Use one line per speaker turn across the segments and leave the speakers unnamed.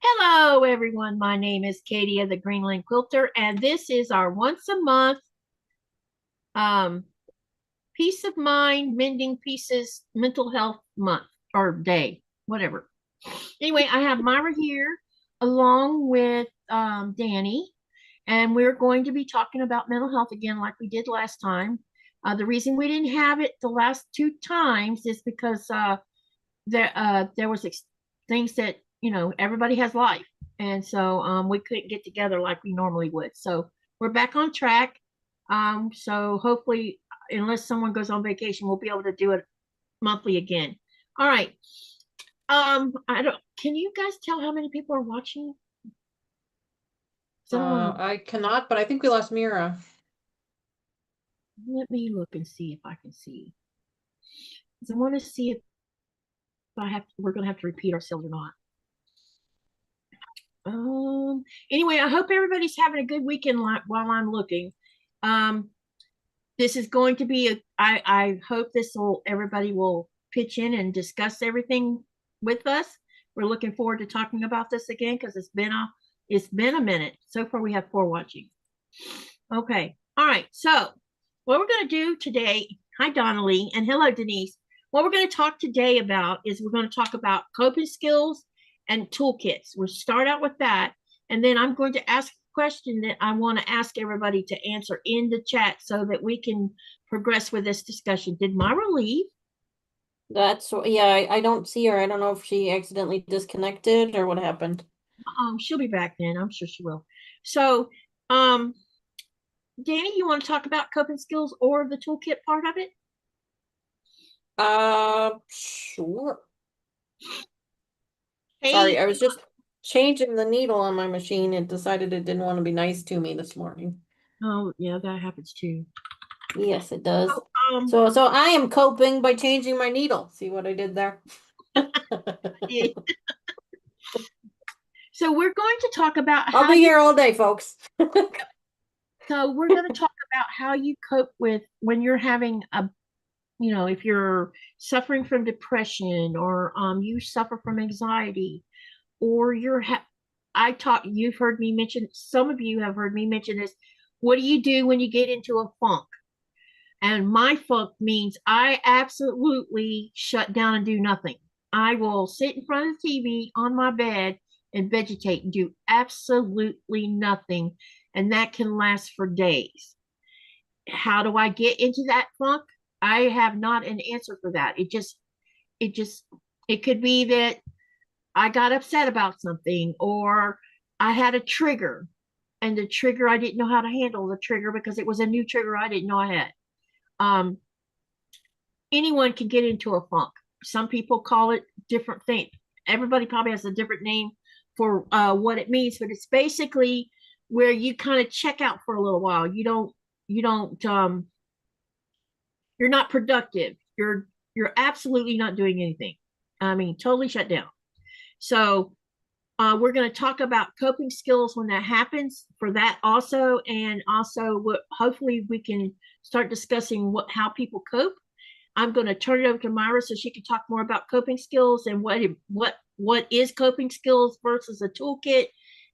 Hello, everyone. My name is Katie of the Greenland Quilter, and this is our once a month um, peace of mind mending pieces mental health month or day, whatever. Anyway, I have Myra here along with Danny, and we're going to be talking about mental health again, like we did last time. The reason we didn't have it the last two times is because there was things that everybody has life, and so we couldn't get together like we normally would. So we're back on track. So hopefully, unless someone goes on vacation, we'll be able to do it monthly again. All right. I don't. Can you guys tell how many people are watching? Someone,
I cannot, but I think we lost Myra.
let me look and see if I can see. 'Cause I want to see if I have. We're going to have to repeat ourselves or not. Anyway, I hope everybody's having a good weekend while I'm looking. Um, this is going to be I hope everybody will pitch in and discuss everything with us. We're looking forward to talking about this again because it's been a minute. So far we have 4 watching. Okay. All right. So what we're going to do today, hi Donnelly, and hello Denise. What we're going to talk today about is we're going to talk about coping skills and toolkits. We'll start out with that, and then I'm going to ask a question that I want to ask everybody to answer in the chat so that we can progress with this discussion. Did Myra leave?
Yeah, I don't see her. I don't know if she accidentally disconnected or what happened.
She'll be back then. I'm sure she will. So, um, Danny, you want to talk about coping skills or the toolkit part of it?
Sure.
Hey,
Sorry, I was just changing the needle on my machine. It decided it didn't want to be nice to me this morning.
oh yeah, that happens too.
Yes, it does.
Oh,
So I am coping by changing my needle. See what I did there?
so we're going to talk about
I'll be here all day, folks.
so we're going to talk about how you cope with when you're having if you're suffering from depression, or you suffer from anxiety, or you've heard me mention, some of you have heard me mention this. What do you do when you get into a funk? And my funk means I absolutely shut down and do nothing. I will sit in front of the TV on my bed and vegetate and do absolutely nothing. And that can last for days. How do I get into that funk? I have not an answer for that. It it could be that I got upset about something, or I had a trigger, and the trigger, I didn't know how to handle the trigger because it was a new trigger I didn't know I had. Um, Anyone can get into a funk. Some people call it different things. Everybody probably has a different name for what it means, but it's basically where you kind of check out for a little while. You don't you're not productive. You're absolutely not doing anything. I mean, totally shut down. So we're going to talk about coping skills when that happens for that also, and also hopefully we can start discussing how people cope. I'm going to turn it over to Myra so she can talk more about coping skills and what is coping skills versus a toolkit,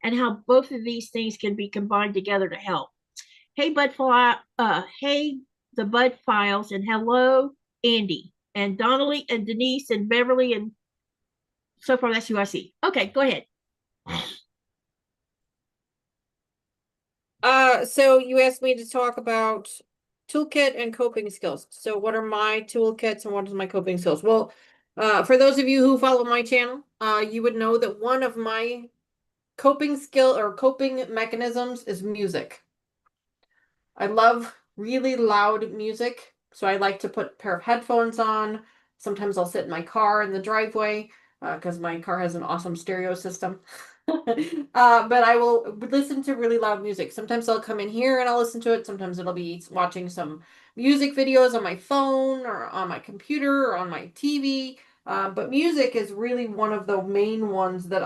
and how both of these things can be combined together to help. Hey, hey, the Bud Files, and hello, Andy, and Donnelly, and Denise, and Beverly, and so far that's who I see. Okay, go ahead.
So you asked me to talk about toolkit and coping skills. So what are my toolkits and what is my coping skills? Well, for those of you who follow my channel, you would know that one of my coping skill or coping mechanisms is music. I love really loud music, so I like to put a pair of headphones on. Sometimes I'll sit in my car in the driveway because my car has an awesome stereo system. But I will listen to really loud music. Sometimes I'll come in here and I'll listen to it. Sometimes it'll be watching some music videos on my phone or on my computer or on my TV. But music is really one of the main ones that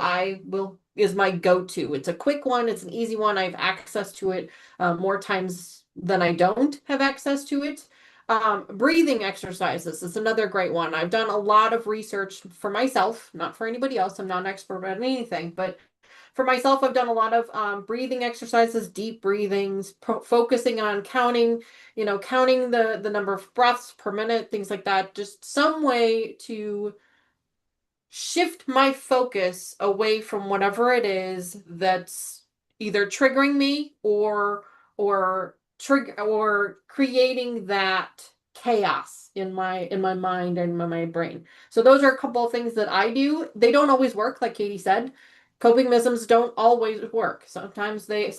is my go-to. It's a quick one. It's an easy one. I have access to it more times than I don't have access to it. Breathing exercises is another great one. I've done a lot of research for myself, not for anybody else. I'm not an expert at anything, but For myself, I've done a lot of breathing exercises, deep breathings, focusing on counting, counting the number of breaths per minute, things like that. Just some way to shift my focus away from whatever it is that's either triggering me or creating that chaos in my mind and in my brain. So those are a couple of things that I do. They don't always work, like Katie said. Coping mechanisms don't always work. Sometimes they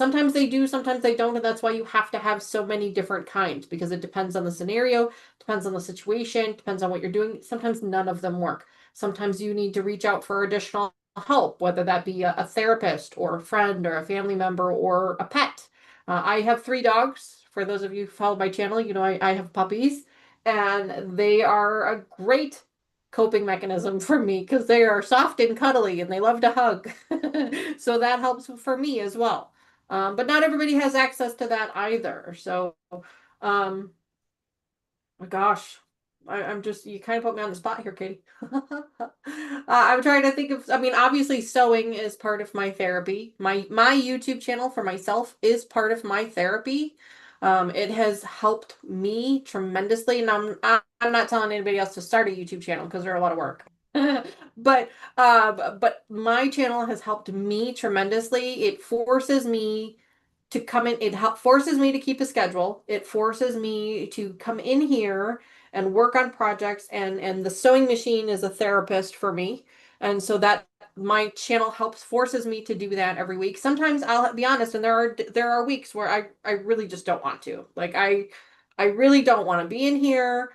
do, sometimes they don't, and that's why you have to have so many different kinds, because it depends on the scenario, depends on the situation, depends on what you're doing. Sometimes none of them work. Sometimes you need to reach out for additional help, whether that be a therapist or a friend or a family member or a pet. I have 3 dogs. For those of you who follow my channel, I have puppies, and they are a great coping mechanism for me because they are soft and cuddly and they love to hug. So that helps for me as well. But not everybody has access to that either. So, um, my gosh, I'm just, you kind of put me on the spot here, Katie. I'm trying to think of, I mean, obviously sewing is part of my therapy. My YouTube channel for myself is part of my therapy. It has helped me tremendously, and I'm not telling anybody else to start a YouTube channel because they're a lot of work. But my channel has helped me tremendously. It forces me to come in. Forces me to keep a schedule. It forces me to come in here and work on projects, and the sewing machine is a therapist for me. And so that my channel forces me to do that every week. Sometimes I'll be honest, and there are weeks where I really just don't want to. Like I really don't want to be in here.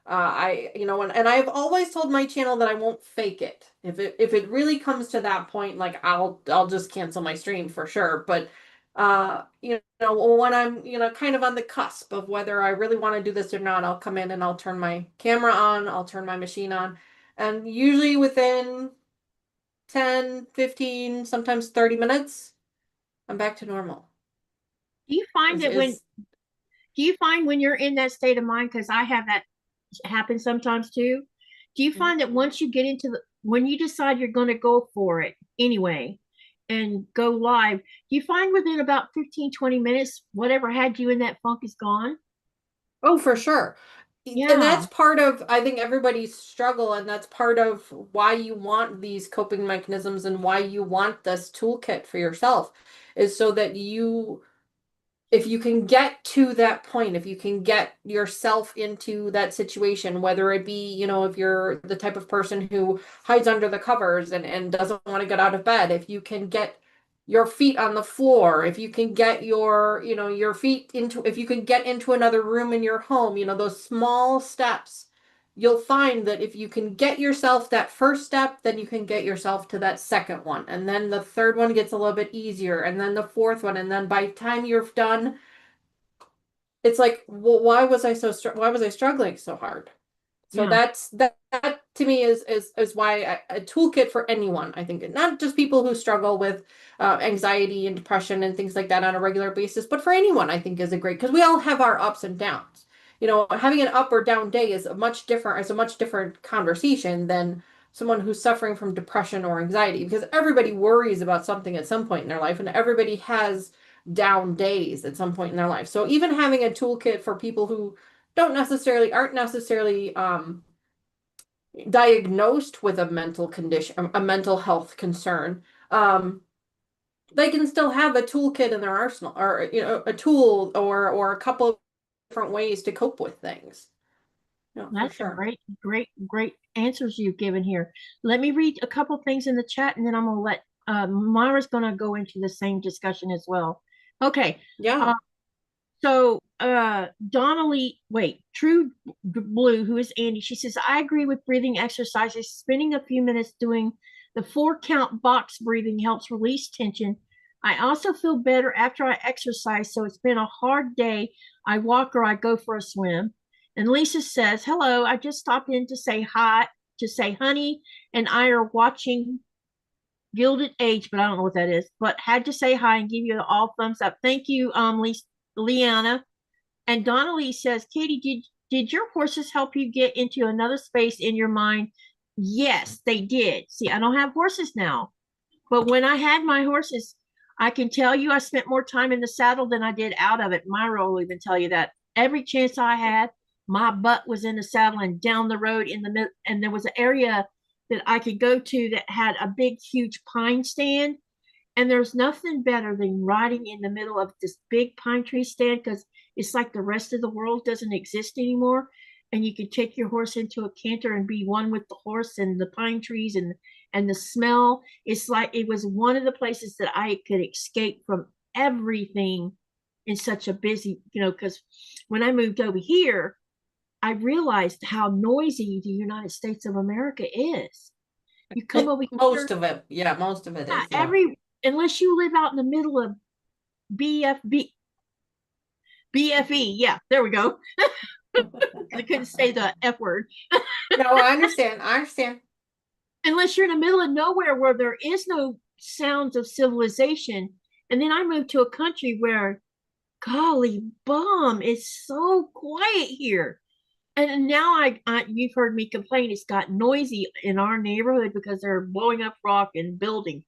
And I've always told my channel that I won't fake it. If it really comes to that point, like I'll just cancel my stream for sure. But when I'm, kind of on the cusp of whether I really want to do this or not, I'll come in and I'll turn my camera on, I'll turn my machine on, and usually within 10, 15, sometimes 30 minutes, I'm back to normal.
Do you find
Is
that when
is
do you find when you're in that state of mind, because I have that happen sometimes too, do you
Mhm.
find that once you get into when you decide you're going to go for it anyway and go live, do you find within about 15, 20 minutes, whatever had you in that funk is gone?
Oh, for sure. And that's
Yeah,
part of, I think, everybody's struggle, and that's part of why you want these coping mechanisms and why you want this toolkit for yourself, is so that if you can get to that point, if you can get yourself into that situation, whether it be, if you're the type of person who hides under the covers and doesn't want to get out of bed, if you can get your feet on the floor, if you can get your feet into, if you can get into another room in your home, those small steps, you'll find that if you can get yourself that first step, then you can get yourself to that second one. And then the third one gets a little bit easier. And then the fourth one. And then by the time you're done, it's like, well, why was I struggling so hard? So
yeah,
that to me is why a toolkit for anyone, I think, not just people who struggle with anxiety and depression and things like that on a regular basis, but for anyone, I think is a great, because we all have our ups and downs. Having an up or down day is a much different conversation than someone who's suffering from depression or anxiety, because everybody worries about something at some point in their life, and everybody has down days at some point in their life. So even having a toolkit for people who aren't necessarily diagnosed with a mental condition, a mental health concern, um, they can still have a toolkit in their arsenal, or a tool or a couple of different ways to cope with things. No, for
that's a
sure.
great answers you've given here. Let me read a couple things in the chat, and then I'm going to let Myra's going to go into the same discussion as well. Okay.
Yeah.
Uh, So, Donnelly, wait, True Blue, who is Andy, she says, I agree with breathing exercises. Spending a few minutes doing the 4 count box breathing helps release tension. I also feel better after I exercise. So it's been a hard day. I walk or I go for a swim. And Lisa says, hello, I just stopped in to say hi, to say honey and I are watching Gilded Age, but I don't know what that is, but had to say hi and give you all thumbs up. Thank you, Leanna. And Donnelly says, Katie, did your horses help you get into another space in your mind? Yes, they did. See, I don't have horses now. But when I had my horses, I can tell you I spent more time in the saddle than I did out of it. Myra will even tell you that. Every chance I had, my butt was in the saddle and down the road in the middle. And there was an area that I could go to that had a big, huge pine stand. And there's nothing better than riding in the middle of this big pine tree stand because it's like the rest of the world doesn't exist anymore. And you can take your horse into a canter and be one with the horse and the pine trees and the smell. It's like it was one of the places that I could escape from everything in such a busy, because when I moved over here, I realized how noisy the United States of America is. You come over
Most
here,
of it. Yeah, most of it
yeah,
is. Yeah.
unless you live out in the middle of BFB, BFE. Yeah, there we go. I couldn't say the F word.
No, I understand. I understand.
Unless you're in the middle of nowhere where there is no sounds of civilization. And then I moved to a country where, golly bum, it's so quiet here. And now you've heard me complain, it's got noisy in our neighborhood because they're blowing up rock and building.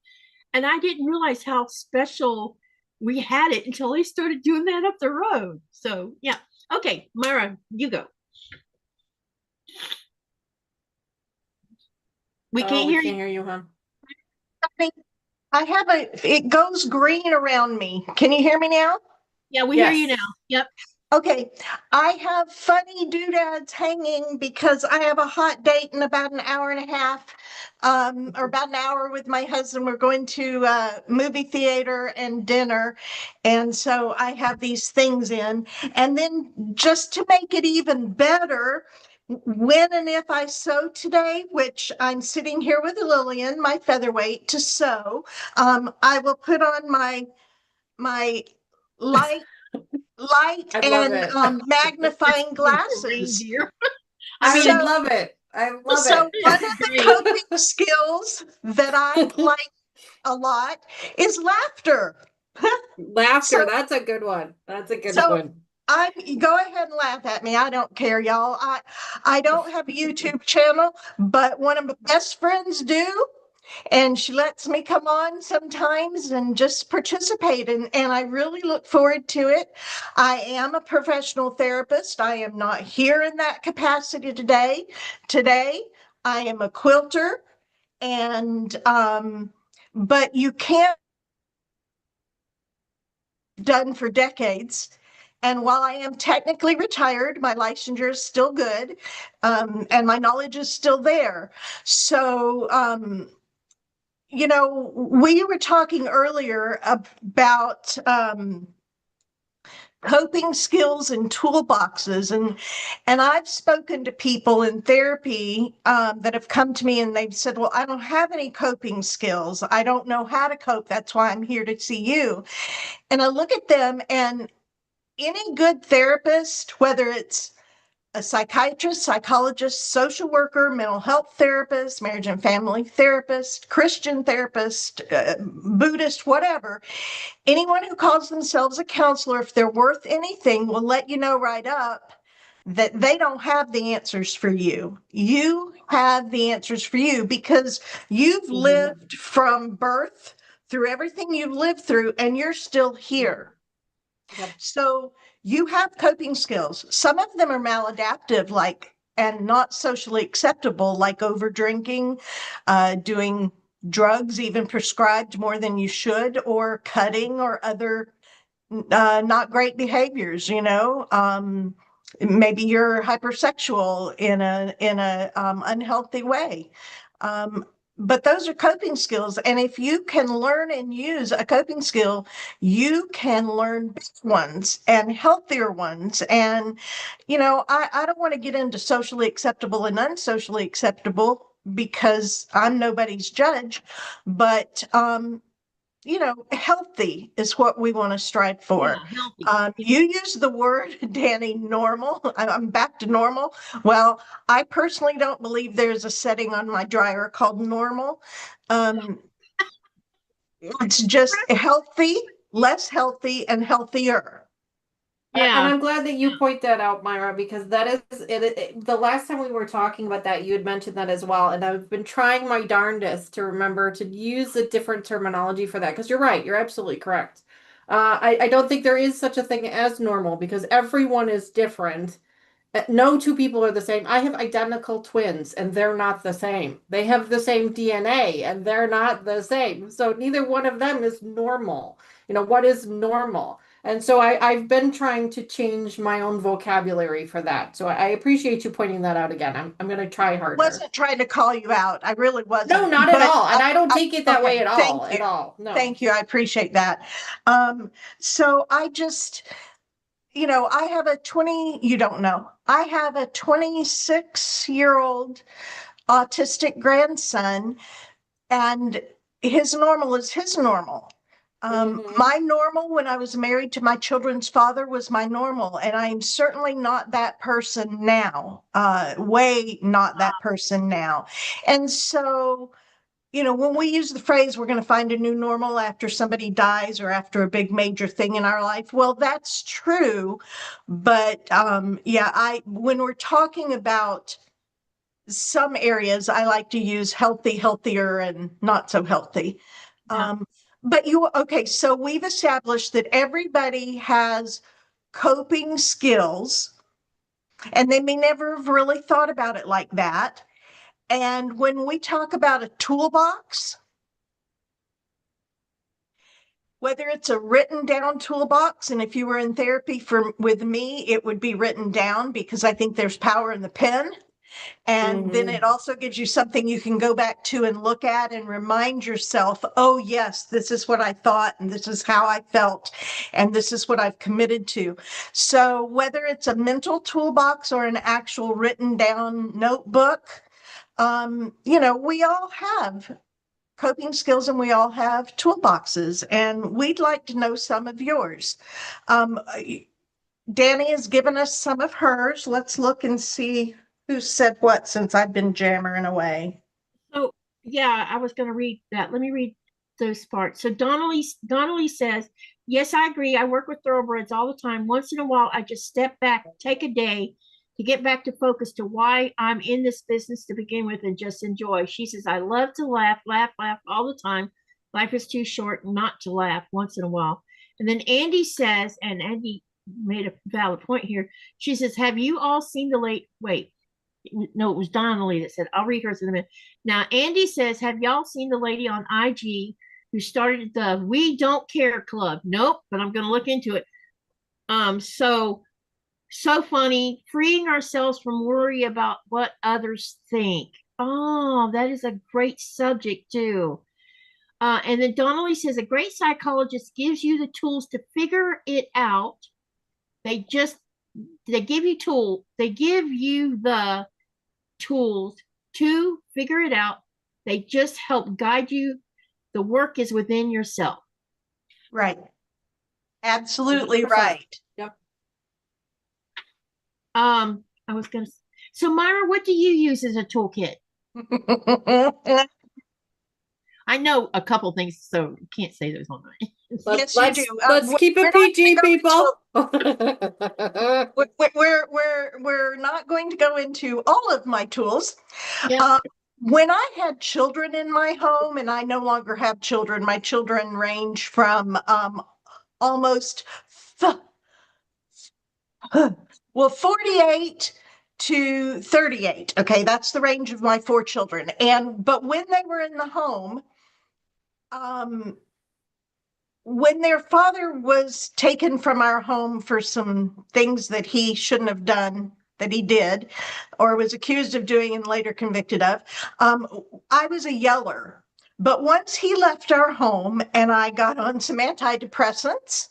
And I didn't realize how special we had it until they started doing that up the road. So yeah. Okay, Myra, you go. We
Oh,
can't
we
hear
can't
you.
hear you, huh?
I have it goes green around me. Can you hear me now?
Yeah, we hear you now.
Yes.
Yep.
Okay. I have funny doodads hanging because I have a hot date in about an hour and a half, or about an hour with my husband. We're going to movie theater and dinner. And so I have these things in. And then just to make it even better, when and if I sew today, which I'm sitting here with Lillian, my featherweight, to sew, I will put on my light
I love
and
it.
It's
magnifying
like a
glasses.
reindeer. I
I
mean,
So
love it. I love
so
it.
one
it's
of the
great.
coping skills that I like a lot is laughter.
Laughter,
So
that's a good one. That's a good
so
one.
I go ahead and laugh at me. I don't care, y'all. I don't have a YouTube channel, but one of my best friends do. And she lets me come on sometimes and just participate. And I really look forward to it. I am a professional therapist. I am not here in that capacity today. Today, I am a quilter. And, but you can't done for decades. And while I am technically retired, my licensure is still good, and my knowledge is still there. So, we were talking earlier about coping skills and toolboxes, and I've spoken to people in therapy that have come to me and they've said, "Well, I don't have any coping skills. I don't know how to cope. That's why I'm here to see you." And I look at them, and any good therapist, whether it's a psychiatrist, psychologist, social worker, mental health therapist, marriage and family therapist, Christian therapist, Buddhist, whatever, anyone who calls themselves a counselor, if they're worth anything, will let you know right up that they don't have the answers for you. You have the answers for you because you've
Mhm.
lived from birth through everything you've lived through, and you're still here.
Yep.
So you have coping skills. Some of them are maladaptive, like, and not socially acceptable, like over drinking, doing drugs, even prescribed more than you should, or cutting or other not great behaviors, maybe you're hypersexual in a unhealthy way. Um, but those are coping skills. And if you can learn and use a coping skill, you can learn big ones and healthier ones. And, I don't want to get into socially acceptable and unsocially acceptable because I'm nobody's judge, but healthy is what we want to strive for.
Yeah, healthy.
You use the word, Danny, normal. I'm back to normal. Well, I personally don't believe there's a setting on my dryer called normal. Um, it's just healthy, less healthy, and healthier.
And
Yeah.
I'm glad that you point that out, Myra, because that is the last time we were talking about that, you had mentioned that as well. And I've been trying my darndest to remember to use a different terminology for that. Because you're right, you're absolutely correct. I don't think there is such a thing as normal because everyone is different. No two people are the same. I have identical twins and they're not the same. They have the same DNA and they're not the same. So neither one of them is normal. What is normal? And so I've been trying to change my own vocabulary for that. So I appreciate you pointing that out again. I'm going to try harder.
Wasn't trying to call you out. I really
No,
wasn't.
not at
But
all. And I don't take it that way
okay,
at all.
thank you.
At all. No.
Thank you. I appreciate that. So I just, I have a 20, you don't know, I have a 26-year-old autistic grandson, and his normal is his normal.
Hmm.
My normal when I was married to my children's father was my normal, and I'm certainly not that person now, way not that person now. And so, when we use the phrase, we're going to find a new normal after somebody dies or after a big major thing in our life. Well, that's true. But yeah, when we're talking about some areas, I like to use healthy, healthier, and not so healthy.
Yeah.
But okay, so we've established that everybody has coping skills, and they may never have really thought about it like that. And when we talk about a toolbox, whether it's a written down toolbox, and if you were in therapy with me, it would be written down because I think there's power in the pen. And then it
Hmm.
also gives you something you can go back to and look at and remind yourself, oh, yes, this is what I thought, and this is how I felt, and this is what I've committed to. So whether it's a mental toolbox or an actual written down notebook, we all have coping skills and we all have toolboxes, and we'd like to know some of yours. Um, Danny has given us some of hers. Let's look and see who said what since I've been jammering away.
So yeah, I was going to read that. Let me read those parts. So Donnelly says, "Yes, I agree. I work with thoroughbreds all the time. Once in a while, I just step back, take a day to get back to focus to why I'm in this business to begin with, and just enjoy." She says, "I love to laugh, laugh, laugh all the time. Life is too short not to laugh once in a while." And then Andy says, and Andy made a valid point here. She says, "Have you all seen the late wait?" No, it was Donnelly that said, I'll read hers in a minute. Now, Andy says, "Have y'all seen the lady on IG who started the We Don't Care Club?" Nope, but I'm going to look into it. So funny, freeing ourselves from worry about what others think. Oh, that is a great subject too. And then Donnelly says, "A great psychologist gives you the tools to figure it out. They just they give you tool. They give you the tools to figure it out. They just help guide you. The work is within yourself."
Right. Absolutely
100%.
right.
Yep.
I was gonna. So Myra, what do you use as a toolkit? I know a couple things, so you can't say those on mine.
Yes, you do.
Let's keep
We're
it
not
PG,
going to go
people.
we're not going to go into all of my tools.
Yeah.
When I had children in my home, and I no longer have children, my children range from almost well 48 to 38. Okay, that's the range of my 4 children. But when they were in the home, um when their father was taken from our home for some things that he shouldn't have done, that he did, or was accused of doing and later convicted of, I was a yeller. But once he left our home and I got on some antidepressants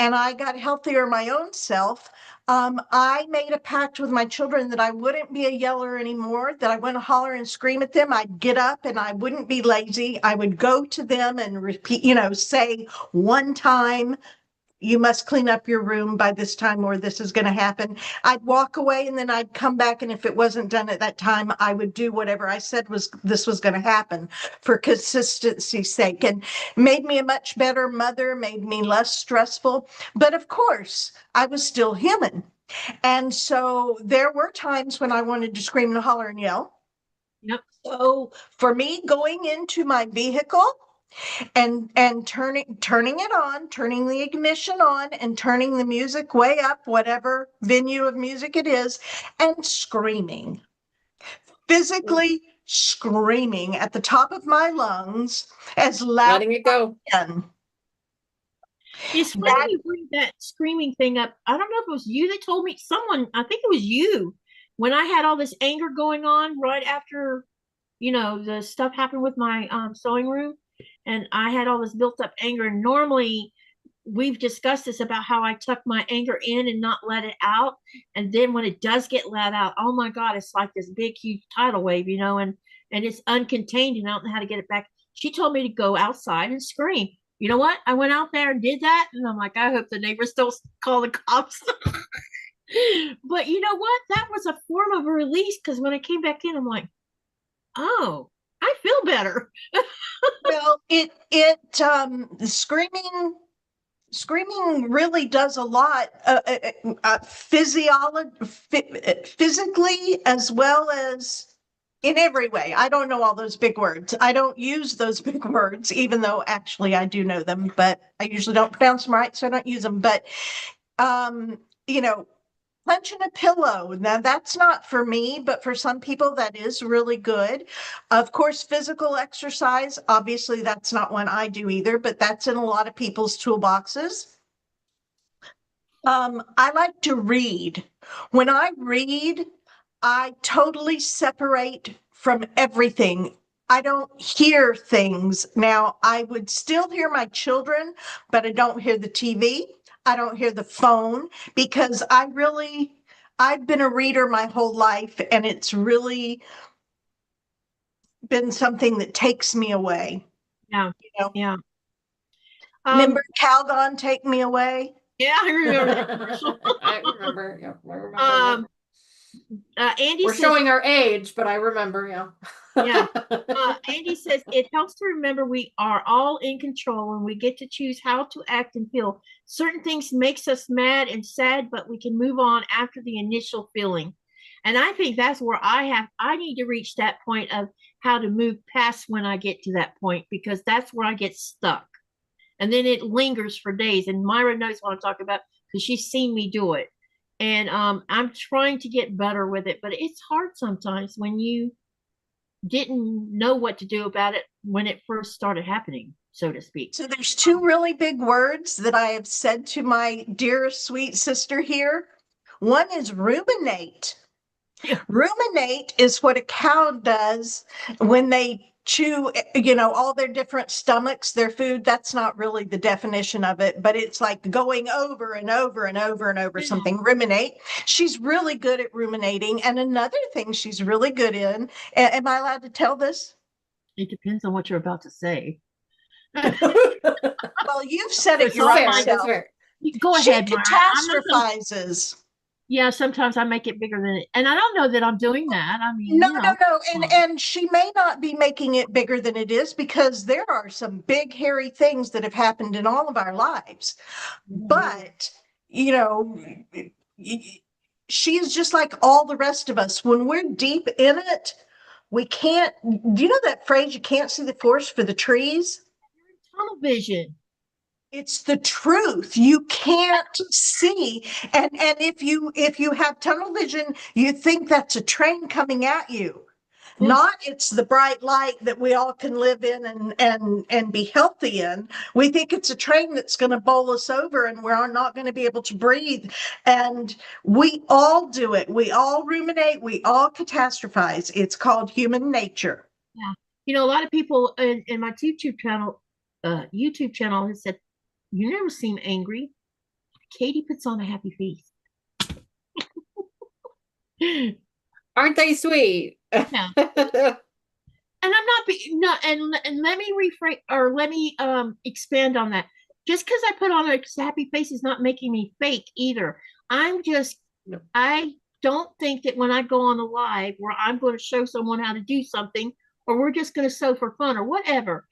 and I got healthier my own self, I made a pact with my children that I wouldn't be a yeller anymore, that I wouldn't holler and scream at them. I'd get up and I wouldn't be lazy. I would go to them and repeat, say one time, you must clean up your room by this time or this is going to happen. I'd walk away and then I'd come back. And if it wasn't done at that time, I would do whatever I said this was going to happen for consistency's sake, and made me a much better mother, made me less stressful. But of course, I was still human. And so there were times when I wanted to scream and holler and yell.
Yep.
So for me, going into my vehicle and turning it on, turning the ignition on and turning the music way up, whatever venue of music it is, and screaming, physically screaming at the top of my lungs as loud
Letting it go.
as I can.
It's funny you bring that screaming thing up. I don't know if it was you that told me, someone, I think it was you, when I had all this anger going on right after, the stuff happened with my sewing room, and I had all this built up anger. And normally we've discussed this about how I tuck my anger in and not let it out. And then when it does get let out, oh my God, it's like this big, huge tidal wave, and it's uncontained and I don't know how to get it back. She told me to go outside and scream. You know what? I went out there and did that. And I'm like, I hope the neighbors don't call the cops. But you know what? That was a form of a release, because when I came back in, I'm like, oh, I feel better.
Well, screaming really does a lot, physically as well as in every way. I don't know all those big words. I don't use those big words, even though actually I do know them, but I usually don't pronounce them right, so I don't use them. But, punching a pillow. Now that's not for me, but for some people that is really good. Of course, physical exercise, obviously that's not one I do either, but that's in a lot of people's toolboxes. I like to read. When I read, I totally separate from everything. I don't hear things. Now, I would still hear my children, but I don't hear the TV. I don't hear the phone, because I've been a reader my whole life, and it's really been something that takes me away.
Yeah. Yeah.
Remember Calgon, Take Me Away?
Yeah, I remember that commercial.
I remember. Yeah, I remember.
Andy
We're
says,
showing our age, but I remember. Yeah.
Yeah. Andy says it helps to remember we are all in control and we get to choose how to act and feel. Certain things makes us mad and sad, but we can move on after the initial feeling. And I think that's where I need to reach that point of how to move past when I get to that point, because that's where I get stuck. And then it lingers for days. And Myra knows what I'm talking about because she's seen me do it. And I'm trying to get better with it, but it's hard sometimes when you didn't know what to do about it when it first started happening, so to speak.
So there's two really big words that I have said to my dear sweet sister here. One is ruminate.
Yeah.
Ruminate is what a cow does when they chew, all their different stomachs, their food. That's not really the definition of it, but it's like going over and over and over and over something. Ruminate. She's really good at ruminating. And another thing she's really good in, am I allowed to tell this?
It depends on what you're about to say.
Well, you've said it
That's
yourself.
fair.
Go
She
ahead, Myra.
catastrophizes.
Yeah, sometimes I make it bigger than it. And I don't know that I'm doing that. I mean,
No. And she may not be making it bigger than it is, because there are some big, hairy things that have happened in all of our lives. But, she's just like all the rest of us. When we're deep in it, we can't, do you know that phrase, you can't see the forest for the trees?
tunnel vision.
It's the truth. You can't see. And if you have tunnel vision, you think that's a train coming at you. Not it's the bright light that we all can live in and be healthy in. We think it's a train that's going to bowl us over and we're not going to be able to breathe. And we all do it. We all ruminate. We all catastrophize. It's called human nature.
Yeah. A lot of people in my YouTube channel has said, you never seem angry. Katie puts on a happy face.
Aren't they sweet?
Yeah. And I'm not being, no, and let me rephrase, or let me expand on that. just because I put on a happy face is not making me fake either. I'm just,
No.
I don't think that when I go on a live where I'm going to show someone how to do something, or we're just going to sew for fun or whatever,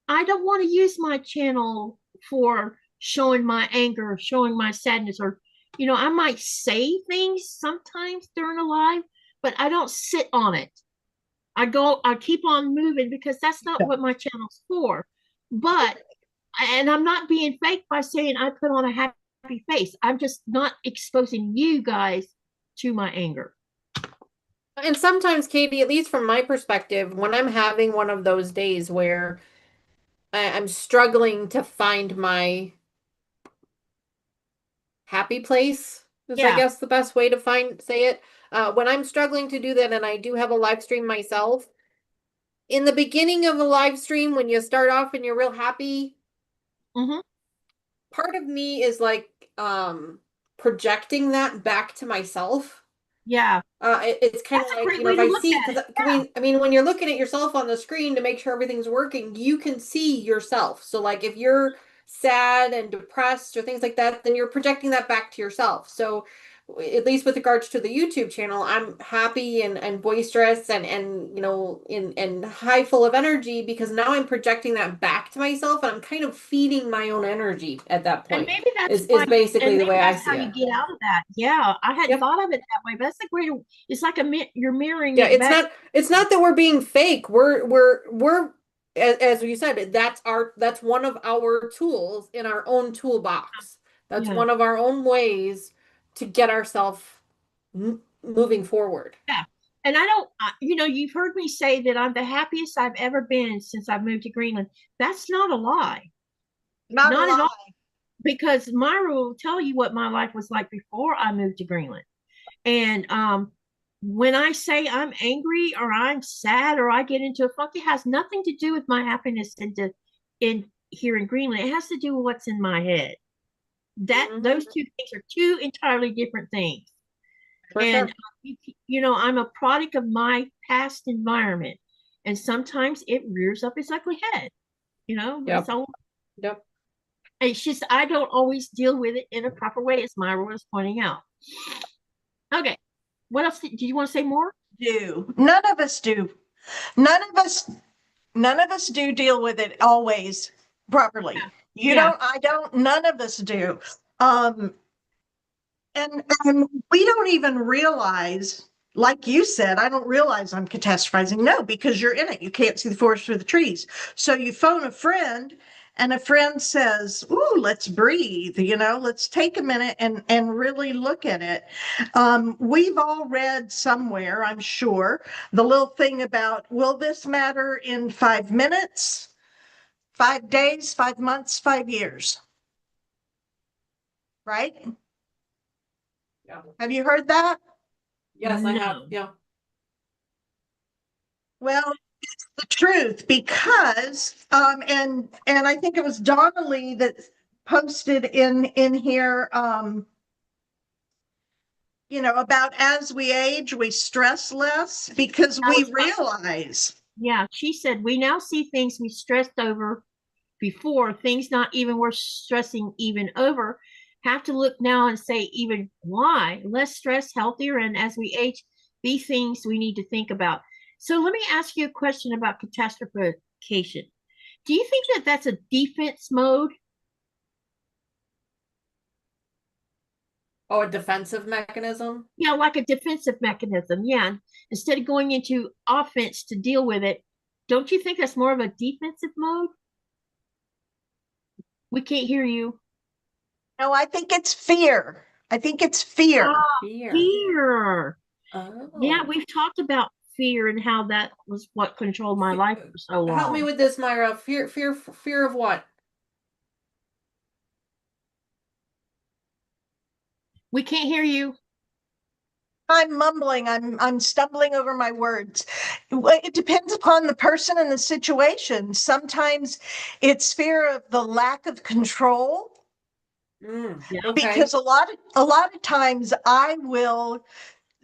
I don't want to use my channel for showing my anger, showing my sadness, or, I might say things sometimes during a live, but I don't sit on it. I keep on moving because that's not what my channel's for. But, and I'm not being fake by saying I put on a happy face. I'm just not exposing you guys to my anger.
And sometimes, Katie, at least from my perspective, when I'm having one of those days where I'm struggling to find my happy place, is I
Yeah.
guess the best way to say it. When I'm struggling to do that, and I do have a live stream myself, in the beginning of a live stream, when you start off and you're real happy,
Mm-hmm.
part of me is like projecting that back to myself.
Yeah.
It's kind of
That's a
like,
great
if
way to
I
look
see,
at
because
it. Yeah.
I mean, when you're looking at yourself on the screen to make sure everything's working, you can see yourself. So like if you're sad and depressed or things like that, then you're projecting that back to yourself. So at least with regards to the YouTube channel, I'm happy and boisterous and and high full of energy because now I'm projecting that back to myself and I'm kind of feeding my own energy at that
And
point.
maybe that's
Is
why,
basically
and
the
maybe
way I
that's how
see
you
it.
get out of that. Yeah, I hadn't
Yep.
thought of it that way, but that's a great. It's like you're mirroring
Yeah,
it back.
it's not that we're being fake. We're as you said, that's one of our tools in our own toolbox. That's
Yeah,
one of our own ways to get ourselves moving forward.
yeah. And I don't, you've heard me say that I'm the happiest I've ever been since I've moved to Greenland. That's not a lie,
Not a
not at all.
lie.
Because Myra will tell you what my life was like before I moved to Greenland. And when I say I'm angry or I'm sad or I get into a funk, it has nothing to do with my happiness in here in Greenland. It has to do with what's in my head. Those two things are two entirely different things.
For
And
sure.
I'm a product of my past environment, and sometimes it rears up its ugly head. That's
Yep.
all.
Yep.
It's just I don't always deal with it in a proper way, as Myra was pointing out. Okay, what else do you want to say more?
None of us do. None of us none of us do deal with it always properly. You
Yeah.
don't, I don't, none of us do. Um, and we don't even realize, like you said, I don't realize I'm catastrophizing. No, because you're in it. You can't see the forest for the trees. So you phone a friend and a friend says, "Ooh, let's breathe, let's take a minute and really look at it." We've all read somewhere, I'm sure, the little thing about, will this matter in 5 minutes, 5 days, 5 months, 5 years? Right?
Yeah.
Have you heard that?
Yes, I have.
No.
Yeah.
Well, it's the truth because and I think it was Donna Lee that posted in here about as we age we stress less because we realize.
Yeah, she said we now see things we stressed over before, things not even worth stressing even over. Have to look now and say even why. Less stress, healthier, and as we age, these things we need to think about. So let me ask you a question about catastrophication. Do you think that that's a defense mode?
Oh, a defensive mechanism?
Yeah, like a defensive mechanism. Yeah. Instead of going into offense to deal with it, don't you think that's more of a defensive mode? We can't hear you.
No, I think it's fear. I think it's fear.
Fear.
Fear. Yeah,
Oh.
we've talked about fear and how that was what controlled my life for so
Help me
long.
with this, Myra. Fear of what?
We can't hear you.
I'm mumbling. I'm stumbling over my words. It depends upon the person and the situation. Sometimes it's fear of the lack of control
Yeah.
Okay.
because a lot of times I will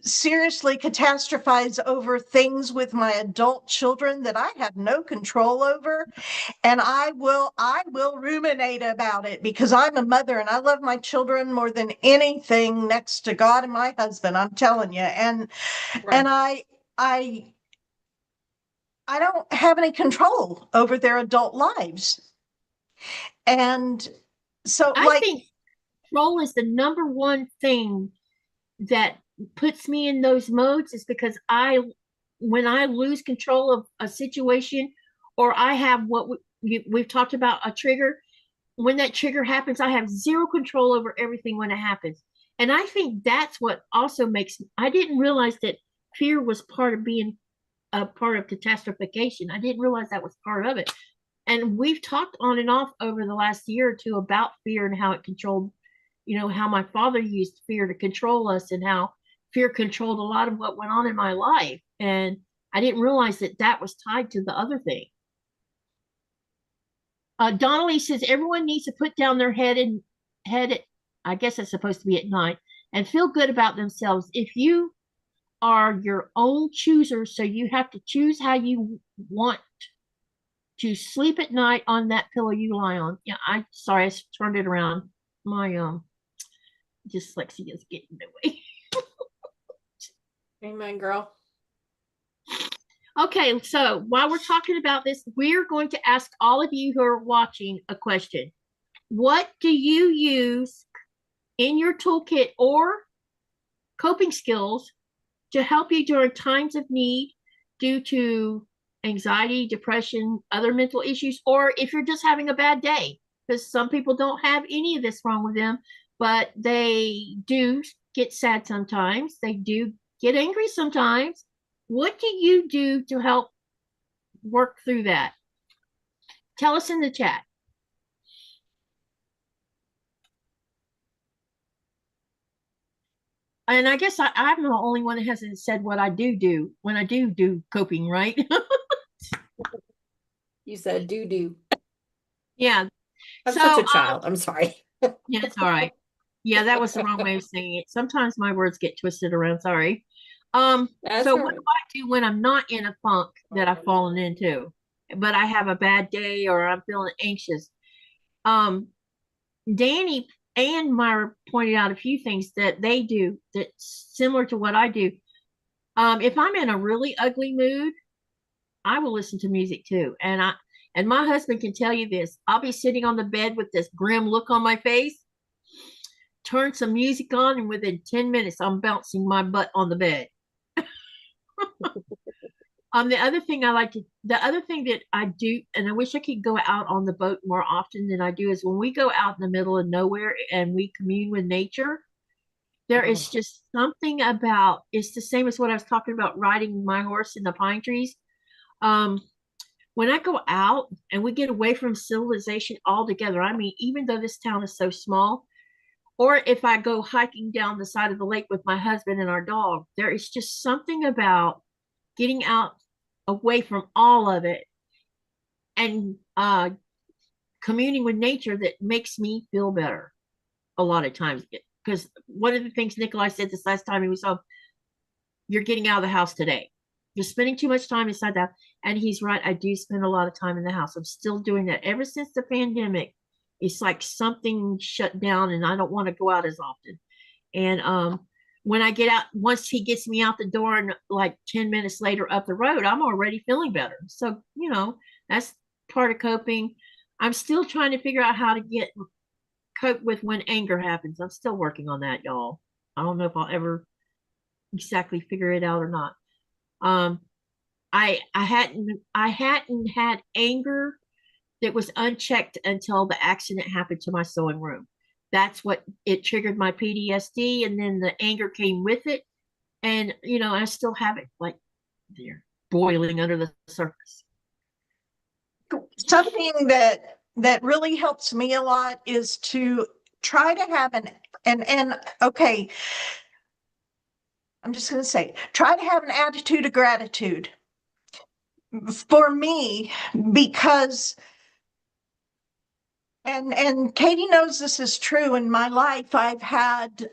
seriously catastrophize over things with my adult children that I have no control over. And I will ruminate about it because I'm a mother and I love my children more than anything next to God and my husband, I'm telling you. And
Right.
I don't have any control over their adult lives. And so
I
like,
think control is the number one thing that puts me in those modes, is because when I lose control of a situation, or I have what we've talked about, a trigger. When that trigger happens, I have zero control over everything when it happens. And I think that's what also makes, I didn't realize that fear was part of being a part of catastrophication. I didn't realize that was part of it. And we've talked on and off over the last year or two about fear and how it controlled, how my father used fear to control us, and how fear controlled a lot of what went on in my life. And I didn't realize that that was tied to the other thing. Donnelly says everyone needs to put down their head. I guess it's supposed to be at night, and feel good about themselves. If you are your own chooser, so you have to choose how you want to sleep at night on that pillow you lie on. Yeah, I turned it around. My dyslexia is getting in the way.
Amen, girl.
Okay, so while we're talking about this, we're going to ask all of you who are watching a question. What do you use in your toolkit or coping skills to help you during times of need due to anxiety, depression, other mental issues, or if you're just having a bad day? Because some people don't have any of this wrong with them, but they do get sad sometimes. They do get angry sometimes. What do you do to help work through that? Tell us in the chat. And I guess I'm the only one that hasn't said what I do when I do coping, right?
You said do.
Yeah.
I'm
So,
such a child. I'm sorry.
yeah, it's all right. Yeah, that was the wrong way of saying it. Sometimes my words get twisted around. Sorry.
That's
So
all
what
right.
do I do when I'm not in a funk that I've fallen into, but I have a bad day or I'm feeling anxious? Danny and Myra pointed out a few things that they do that's similar to what I do. If I'm in a really ugly mood, I will listen to music too. And my husband can tell you this. I'll be sitting on the bed with this grim look on my face, turn some music on, and within 10 minutes, I'm bouncing my butt on the bed. The other thing that I do, and I wish I could go out on the boat more often than I do, is when we go out in the middle of nowhere and we commune with nature, there is just something about, it's the same as what I was talking about riding my horse in the pine trees. When I go out and we get away from civilization altogether, I mean, even though this town is so small, or if I go hiking down the side of the lake with my husband and our dog, there is just something about getting out away from all of it and communing with nature that makes me feel better a lot of times. Because one of the things Nikolai said this last time we saw, you're getting out of the house today. You're spending too much time inside that. And he's right. I do spend a lot of time in the house. I'm still doing that. Ever since the pandemic, it's like something shut down and I don't want to go out as often. And when I get out, once he gets me out the door and like 10 minutes later up the road, I'm already feeling better. So, that's part of coping. I'm still trying to figure out how to cope with when anger happens. I'm still working on that, y'all. I don't know if I'll ever exactly figure it out or not. I hadn't had anger that was unchecked until the accident happened to my sewing room. That's what it triggered my PTSD, and then the anger came with it. And I still have it like there, boiling under the surface.
Something that really helps me a lot is to try to have and okay, I'm just going to say, try to have an attitude of gratitude for me, because and Katie knows this is true in my life. I've had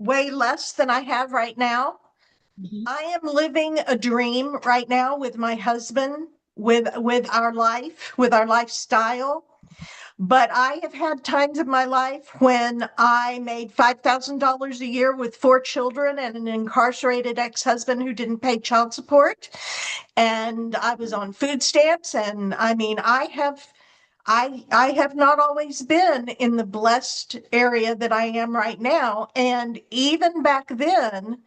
way less than I have right now.
Mhm.
I am living a dream right now with my husband, with our life, with our lifestyle. But I have had times in my life when I made $5,000 a year with 4 children and an incarcerated ex-husband who didn't pay child support. And I was on food stamps. And I mean, I have not always been in the blessed area that I am right now. And even back then,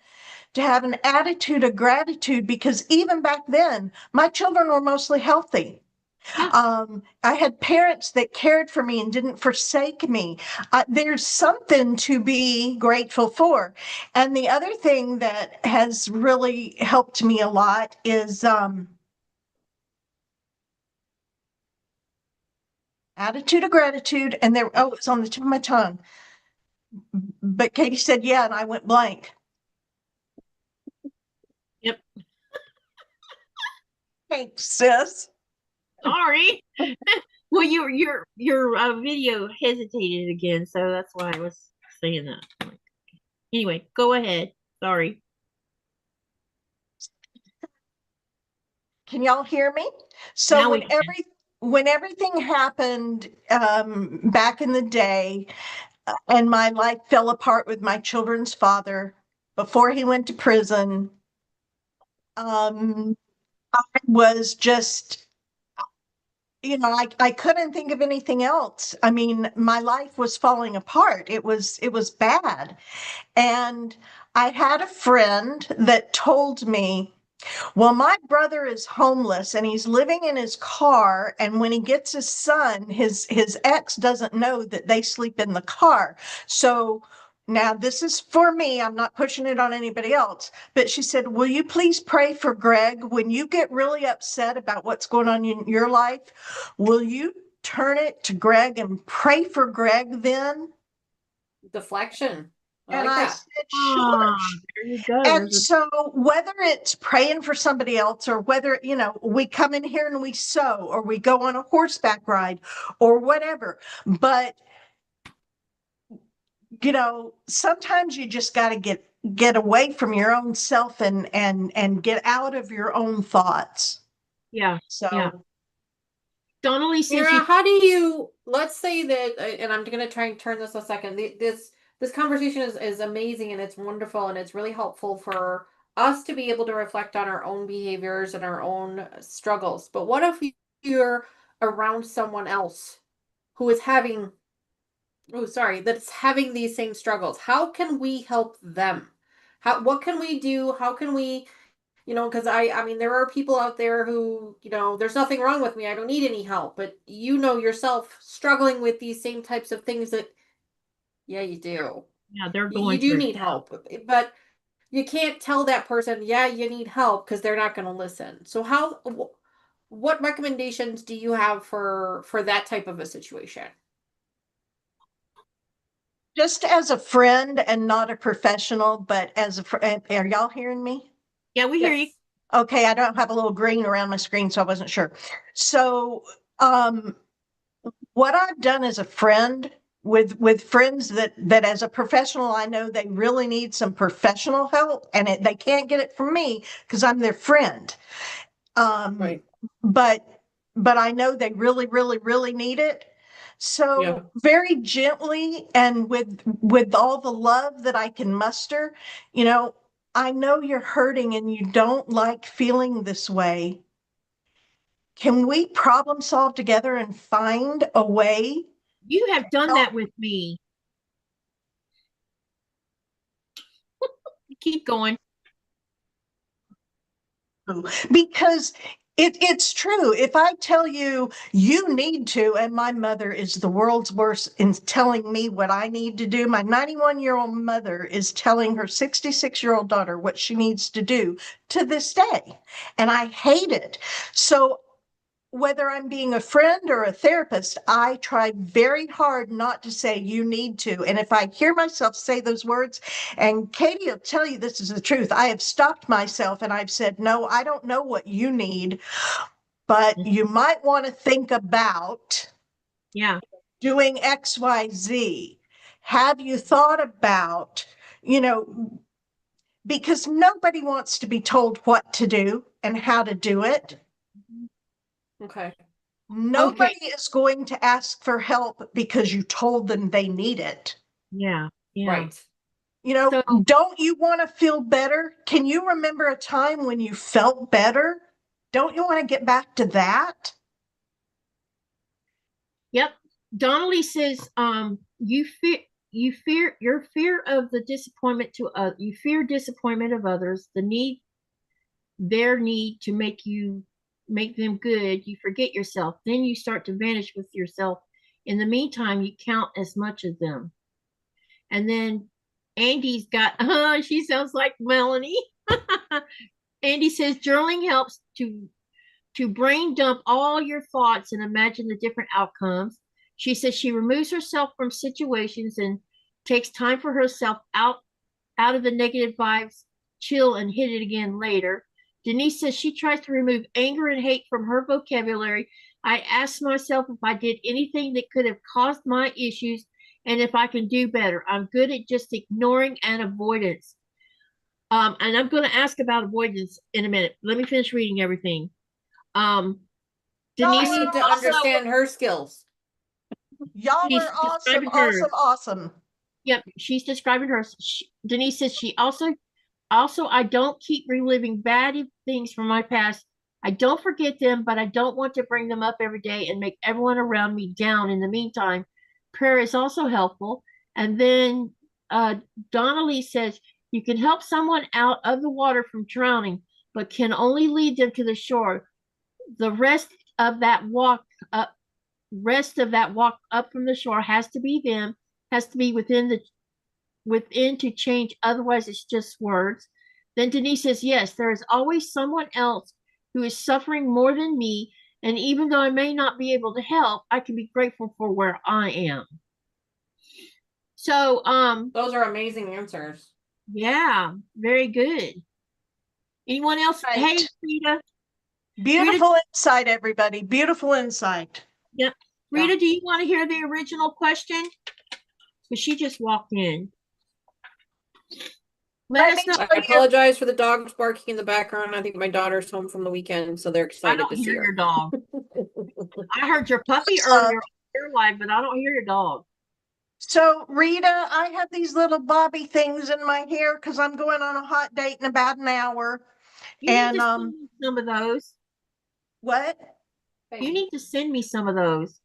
to have an attitude of gratitude, because even back then, my children were mostly healthy.
Yeah.
I had parents that cared for me and didn't forsake me. There's something to be grateful for. And the other thing that has really helped me a lot is attitude of gratitude. And there, oh, it's on the tip of my tongue. But Katie said, yeah, and I went blank.
Yep.
Thanks, sis.
Sorry. Well, your video hesitated again, so that's why I was saying that. Anyway, go ahead. Sorry.
Can y'all hear me? So
Now we can.
when everything happened back in the day, and my life fell apart with my children's father before he went to prison, I was just, I couldn't think of anything else. I mean, my life was falling apart. It was bad. And I had a friend that told me, well, my brother is homeless and he's living in his car. And when he gets his son, his ex doesn't know that they sleep in the car. So now this is for me. I'm not pushing it on anybody else. But she said, will you please pray for Greg? When you get really upset about what's going on in your life, will you turn it to Greg and pray for Greg then?
Deflection. I
And
like
I
that.
said,
Ah,
sure.
there you go.
And
There's a
so whether it's praying for somebody else or whether, we come in here and we sew or we go on a horseback ride or whatever, but sometimes you just got to get away from your own self and get out of your own thoughts.
yeah. Yeah.
So
Donnelly says
Myra,
you
how do you, let's say that, and I'm going to try and turn this a second. This conversation is amazing and it's wonderful and it's really helpful for us to be able to reflect on our own behaviors and our own struggles. But what if you're around someone else who is having, oh, sorry, that's having these same struggles? How can we help them? What can we do? How can we, because I mean, there are people out there who, there's nothing wrong with me. I don't need any help. But yourself struggling with these same types of things that, yeah, you do.
yeah, they're
You
going
do
through.
need help. But you can't tell that person, yeah, you need help because they're not going to listen. So what recommendations do you have for that type of a situation?
just as a friend and not a professional, but as a friend, are y'all hearing me?
Yeah, we hear you.
Yes.
Okay, I don't have a little green around my screen, so I wasn't sure. So, what I've done as a friend with friends that as a professional, I know they really need some professional help, and they can't get it from me because I'm their friend.
Right.
But I know they really, really, really need it.
Yeah.
So very gently and with all the love that I can muster, I know you're hurting and you don't like feeling this way. Can we problem solve together and find a way?
You have done that with me. Keep going.
Because it's true. If I tell you you need to, and my mother is the world's worst in telling me what I need to do, my 91-year-old mother is telling her 66-year-old daughter what she needs to do to this day. And I hate it. So whether I'm being a friend or a therapist, I try very hard not to say you need to. And if I hear myself say those words, and Katie will tell you this is the truth, I have stopped myself and I've said, no, I don't know what you need, but you might want to think about
Yeah.
doing XYZ. Have you thought about, you know, because nobody wants to be told what to do and how to do it.
Okay.
Nobody is going to ask for help because you told them they need it.
Yeah. Yeah.
Right.
You know,
So,
don't you want to feel better? Can you remember a time when you felt better? Don't you want to get back to that?
yep. Donnelly says, your fear of the disappointment you fear disappointment of others, their need to make them good. You forget yourself. Then you start to vanish with yourself. In the meantime, you count as much of them. And then Andy's got, she sounds like Melanie. Andy says journaling helps to brain dump all your thoughts and imagine the different outcomes. She says she removes herself from situations and takes time for herself out of the negative vibes, chill and hit it again later. Denise says she tries to remove anger and hate from her vocabulary. I ask myself if I did anything that could have caused my issues and if I can do better. I'm good at just ignoring and avoidance. And I'm going to ask about avoidance in a minute. Let me finish reading everything.
I
Denise
need to
also,
understand her skills.
Y'all
she's
are awesome,
describing hers.
awesome, awesome.
Yep, she's describing hers. Denise says she also I don't keep reliving bad things from my past. I don't forget them, but I don't want to bring them up every day and make everyone around me down. In the meantime, prayer is also helpful. And then Donnelly says you can help someone out of the water from drowning, but can only lead them to the shore. The of that walk rest of that walk up from the shore has to be within to change, otherwise it's just words. Then Denise says, yes, there is always someone else who is suffering more than me, and even though I may not be able to help, I can be grateful for where I am. So
Those are amazing answers.
yeah, very good. Anyone else?
Right.
Hey, Rita.
Beautiful insight, everybody. Beautiful insight.
Yep. Rita, do you want to hear the original question? Because she just walked in. Let us know.
I apologize for the dogs barking in the background. I think my daughter's home from the weekend, so they're
I
excited
don't
to
hear
see her.
your dog. I heard your puppy earlier live, but I don't hear your dog.
So, Rita, I have these little bobby things in my hair because I'm going on a hot date in about an hour.
You need
And
to send me some of those.
what?
You need to send me some of those.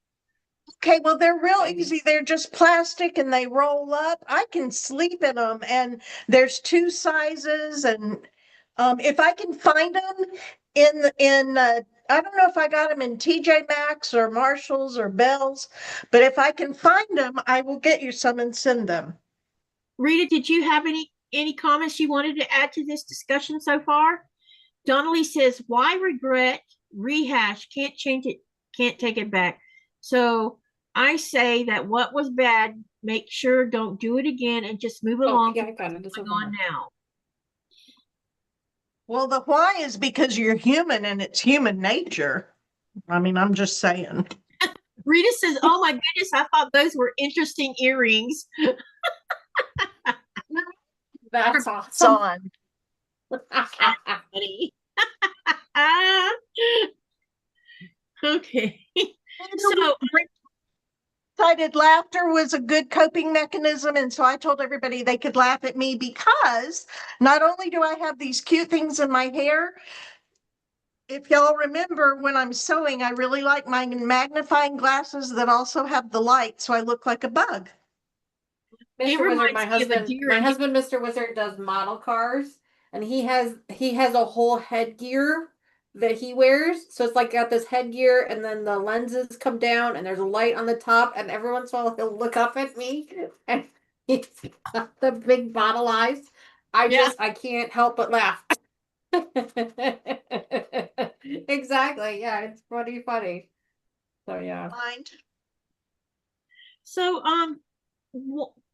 Okay, well, they're real easy. They're just plastic and they roll up. I can sleep in them, and there's two sizes. And if I can find them I don't know if I got them in TJ Maxx or Marshalls or Bell's, but if I can find them, I will get you some and send them.
Rita, did you have any comments you wanted to add to this discussion so far? Donnelly says, why regret, rehash, can't change it, can't take it back. So I say that what was bad, make sure don't do it again and just move along.
Yeah, I got it. It's
going on now.
Well, the why is because you're human and it's human nature. I mean, I'm just saying.
Rita says, oh my goodness, I thought those were interesting earrings.
That's awesome.
Okay. So
Excited laughter was a good coping mechanism, and so I told everybody they could laugh at me because not only do I have these cute things in my hair, if y'all remember when I'm sewing, I really like my magnifying glasses that also have the light so I look like a bug.
Mr. Wizard, my husband, Mr. Wizard, does model cars, and he has a whole headgear that he wears. So it's like got this headgear, and then the lenses come down, and there's a light on the top, and every once in a while he'll look up at me, and he's got the big bottle eyes. I can't help but laugh. Exactly. Yeah, it's pretty funny. So yeah.
So I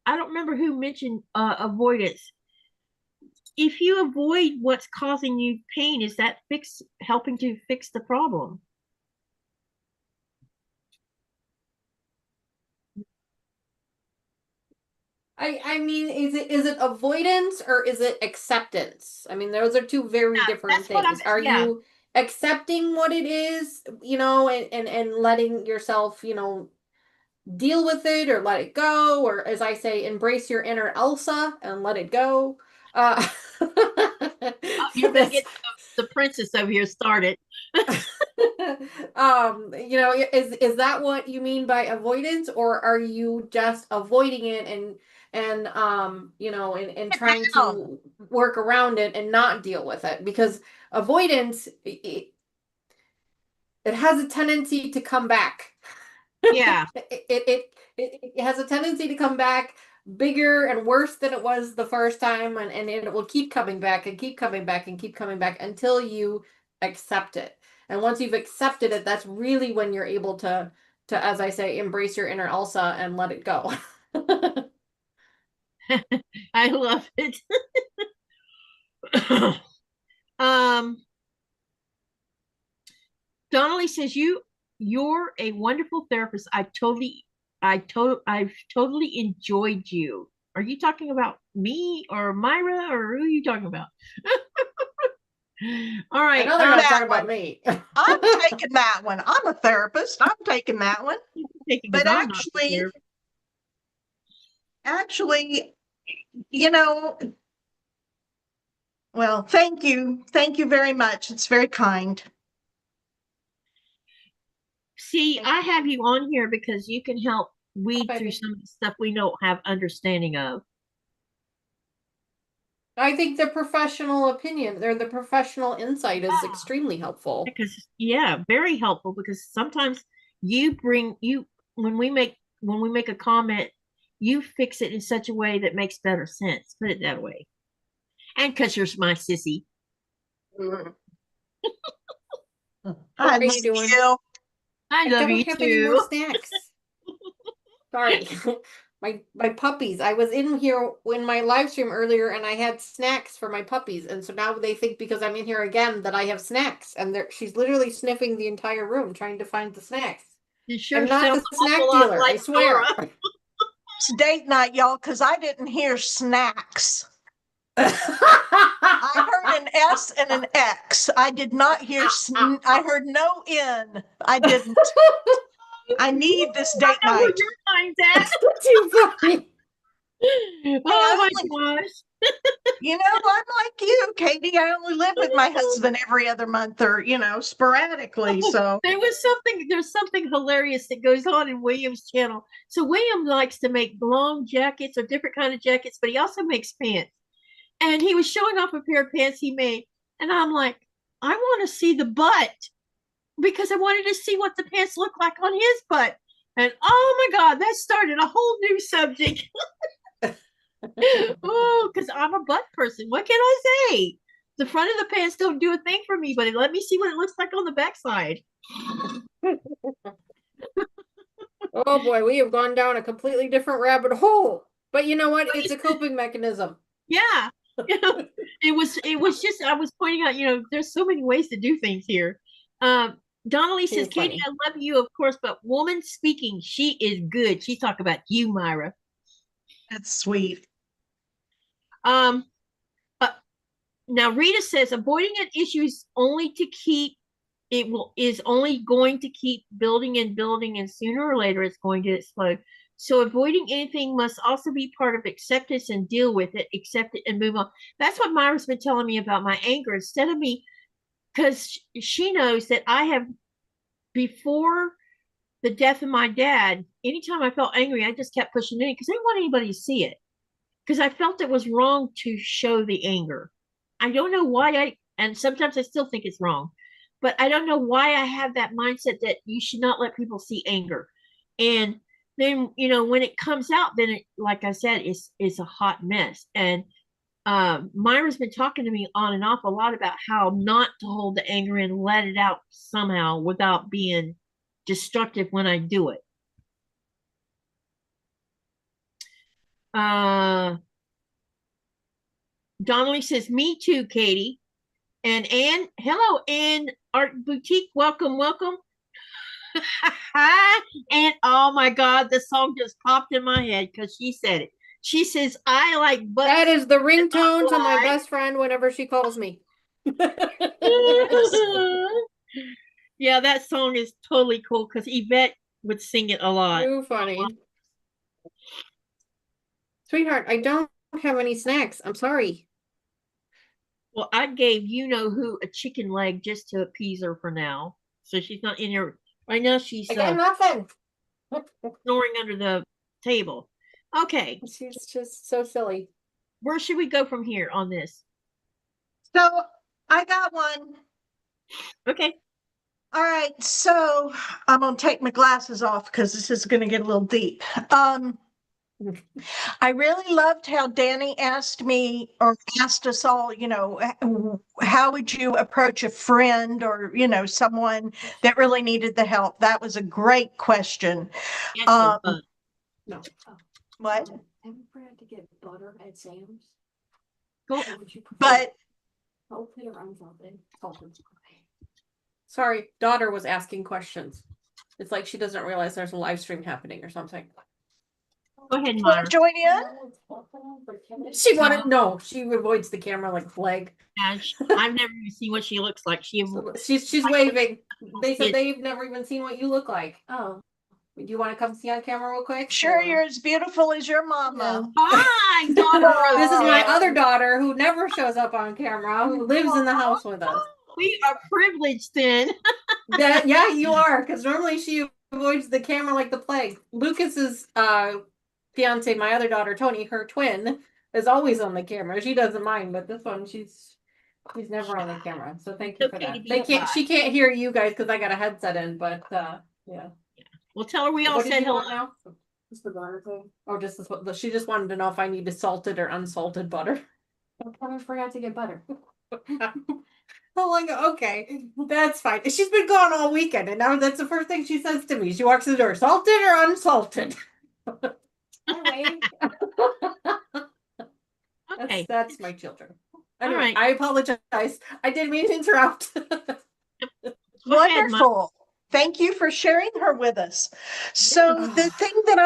don't remember who mentioned avoidance. If you avoid what's causing you pain, is that helping to fix the problem?
I mean, is it avoidance or is it acceptance? I mean, those are two very
Yeah,
different
that's what I'm,
things. Are
yeah,
you accepting what it is, you know, and letting yourself, you know, deal with it or let it go, or as I say, embrace your inner Elsa and let it go. Uh,
you're going to
this
get the princess over here started.
you know, is that what you mean by avoidance, or are you just avoiding it and you know, and trying
Down.
to work around it and not deal with it? Because avoidance, it has a tendency to come back.
Yeah.
It has a tendency to come back bigger and worse than it was the first time, and it will keep coming back and keep coming back and keep coming back until you accept it. And once you've accepted it, that's really when you're able to, as I say, embrace your inner Elsa and let it go.
I love it. um, Donnelly says you're a wonderful therapist. I've totally enjoyed you. Are you talking about me or Myra or who are you talking about? All
I
right.
know they're not
That
talking about
one.
me.
I'm taking that one. I'm a therapist. I'm taking that one.
Because
But
I'm not there.
actually, you know, well, thank you. Thank you very much. It's very kind.
See, I have you on here because you can help weed through
Baby.
some of the stuff we don't have understanding of.
I think the professional opinion or the professional insight is extremely helpful.
Because yeah, very helpful because sometimes you bring you when we make a comment, you fix it in such a way that makes better sense. Put it that way. And because you're my sissy.
Mm.
How
I
are
love
you doing?
you.
I
I
love
don't
you
have any more
too.
snacks. Sorry. My puppies. I was in here in my live stream earlier and I had snacks for my puppies. And so now they think because I'm in here again that I have snacks. And she's literally sniffing the entire room trying to find the snacks.
You
I'm
sure
not
sound
the
an awful
snack
lot
dealer, I
like
swear.
Dora.
It's date night, y'all, because I didn't hear snacks. I heard an S and an X. I did not hear, I heard no N. I didn't. I need this
I
date
know where
night.
your mind's at.
Too funny.
Oh
I only,
my gosh.
I'm like you, Katie. I only live with my husband every other month or, sporadically. So
There's something hilarious that goes on in William's channel. So William likes to make long jackets or different kind of jackets, but he also makes pants. And he was showing off a pair of pants he made. And I'm like, I want to see the butt because I wanted to see what the pants look like on his butt. And oh my God, that started a whole new subject. Oh, because I'm a butt person. What can I say? The front of the pants don't do a thing for me, but let me see what it looks like on the backside.
Oh boy, we have gone down a completely different rabbit hole. But you know what? It's a coping mechanism.
Yeah. It was just I was pointing out, there's so many ways to do things here. Um, Donnelly says,
Too
Katie,
funny.
I love you, of course, but woman speaking, she is good. She's talking about you, Myra.
that's sweet.
Um, uh, Now Rita says avoiding an issue is only to keep is only going to keep building and building, and sooner or later it's going to explode. So avoiding anything must also be part of acceptance and deal with it, accept it and move on. That's what Myra's been telling me about my anger. Instead of me, because she knows that I have, before the death of my dad, anytime I felt angry, I just kept pushing it in because I didn't want anybody to see it. Because I felt it was wrong to show the anger. I don't know why and sometimes I still think it's wrong, but I don't know why I have that mindset that you should not let people see anger. And then, when it comes out, then it, like I said, it's a hot mess. And Myra's been talking to me on and off a lot about how not to hold the anger in, let it out somehow without being destructive when I do it. Donnelly says, me too, Katie. And Anne, hello, Anne Art Boutique. Welcome, welcome. And oh my God, the song just popped in my head because she said it. She says, I like butt.
That is the ringtone to my
Lie.
best friend whenever she calls me.
Yeah, that song is totally cool because Yvette would sing it a lot.
Too funny. Sweetheart, I don't have any snacks. I'm sorry.
Well, I gave you know who a chicken leg just to appease her for now. So she's not in here. Right now she's
I got nothing.
snoring under the table. Okay,
She's just so silly.
where should we go from here on this?
So I got one.
Okay.
All right, so I'm gonna take my glasses off because this is gonna get a little deep. I really loved how Danny asked me or asked us all, how would you approach a friend or, someone that really needed the help? That was a great question.
Yes, it was.
No.
What?
Have you forgot to get butter at Sam's?
Cool.
Or would you prefer
But
salted or unsalted? Salted. Okay.
Sorry, daughter was asking questions. It's like she doesn't realize there's a live stream happening or something.
Go ahead,
you want
Myra.
to join in?
She wanted no. She avoids the camera like a plague.
Yeah, I've never even seen what she looks like.
So she's waving. They said they've never even seen what you look like. Oh, do you want to come see on camera real quick?
Sure,
Or-
you're as beautiful as your mama.
Hi, daughter.
This is my other daughter who never shows up on camera, who lives in the house with us.
We are privileged then.
Yeah, you are, because normally she avoids the camera like the plague. Lucas's fiance, my other daughter, Tony, her twin, is always on the camera. She doesn't mind, but this one, she's never on the camera. So thank you for
Okay
that.
to be
They can't.
alive.
She can't hear you guys because I got a headset in. But yeah.
Well, tell her we all
What did
said
you
hello.
want now?
Just the butter thing.
Oh, just this. She just wanted to know if I needed salted or unsalted butter.
I forgot to get butter.
Oh my god, okay, that's fine. She's been gone all weekend, and now that's the first thing she says to me. She walks in the door, salted or unsalted?
Anyway,
Okay.
That's my children. Anyway,
right.
I apologize. I didn't mean to interrupt.
Go ahead,
Wonderful. Thank you for sharing her with us. So the thing that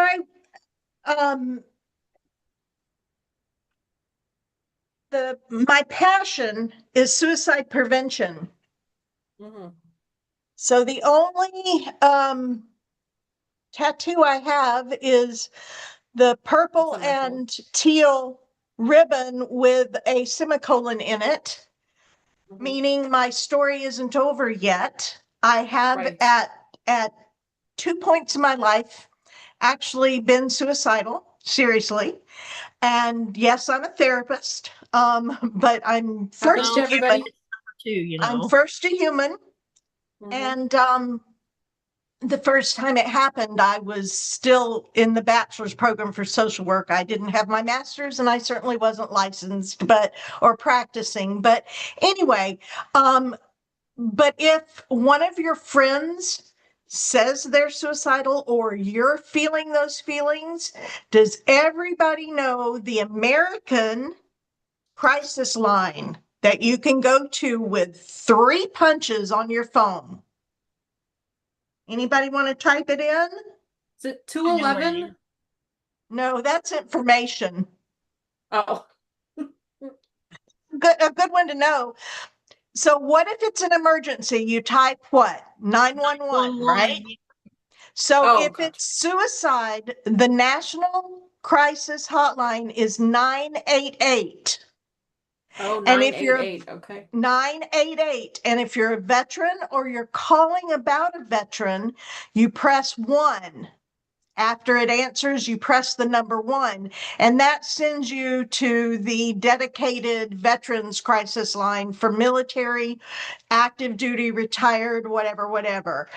my passion is suicide prevention.
Mhm.
So the only tattoo I have is the purple
That's wonderful.
and teal ribbon with a semicolon in it,
Mhm.
meaning my story isn't over yet. I have
Right.
at 2 points in my life actually been suicidal, seriously. And yes, I'm a therapist. But I'm first
Happens
a
to everybody.
human.
too, you know.
I'm first a human.
Mhm.
And the first time it happened, I was still in the bachelor's program for social work. I didn't have my master's and I certainly wasn't licensed, or practicing. But anyway, but if one of your friends says they're suicidal or you're feeling those feelings, does everybody know the American crisis line that you can go to with 3 punches on your phone? Anybody want to type it in?
Is it
I know what it
211?
is.
No, that's information.
Oh,
A good one to know. So what if it's an emergency? You type what? 911, right? So
Oh,
if
gotcha.
it's suicide, the national crisis hotline is 988.
oh,
And if you're
988. Okay.
988, and if you're a veteran or you're calling about a veteran, you press 1. After it answers, you press the number 1, and that sends you to the dedicated veterans crisis line for military, active duty, retired, whatever.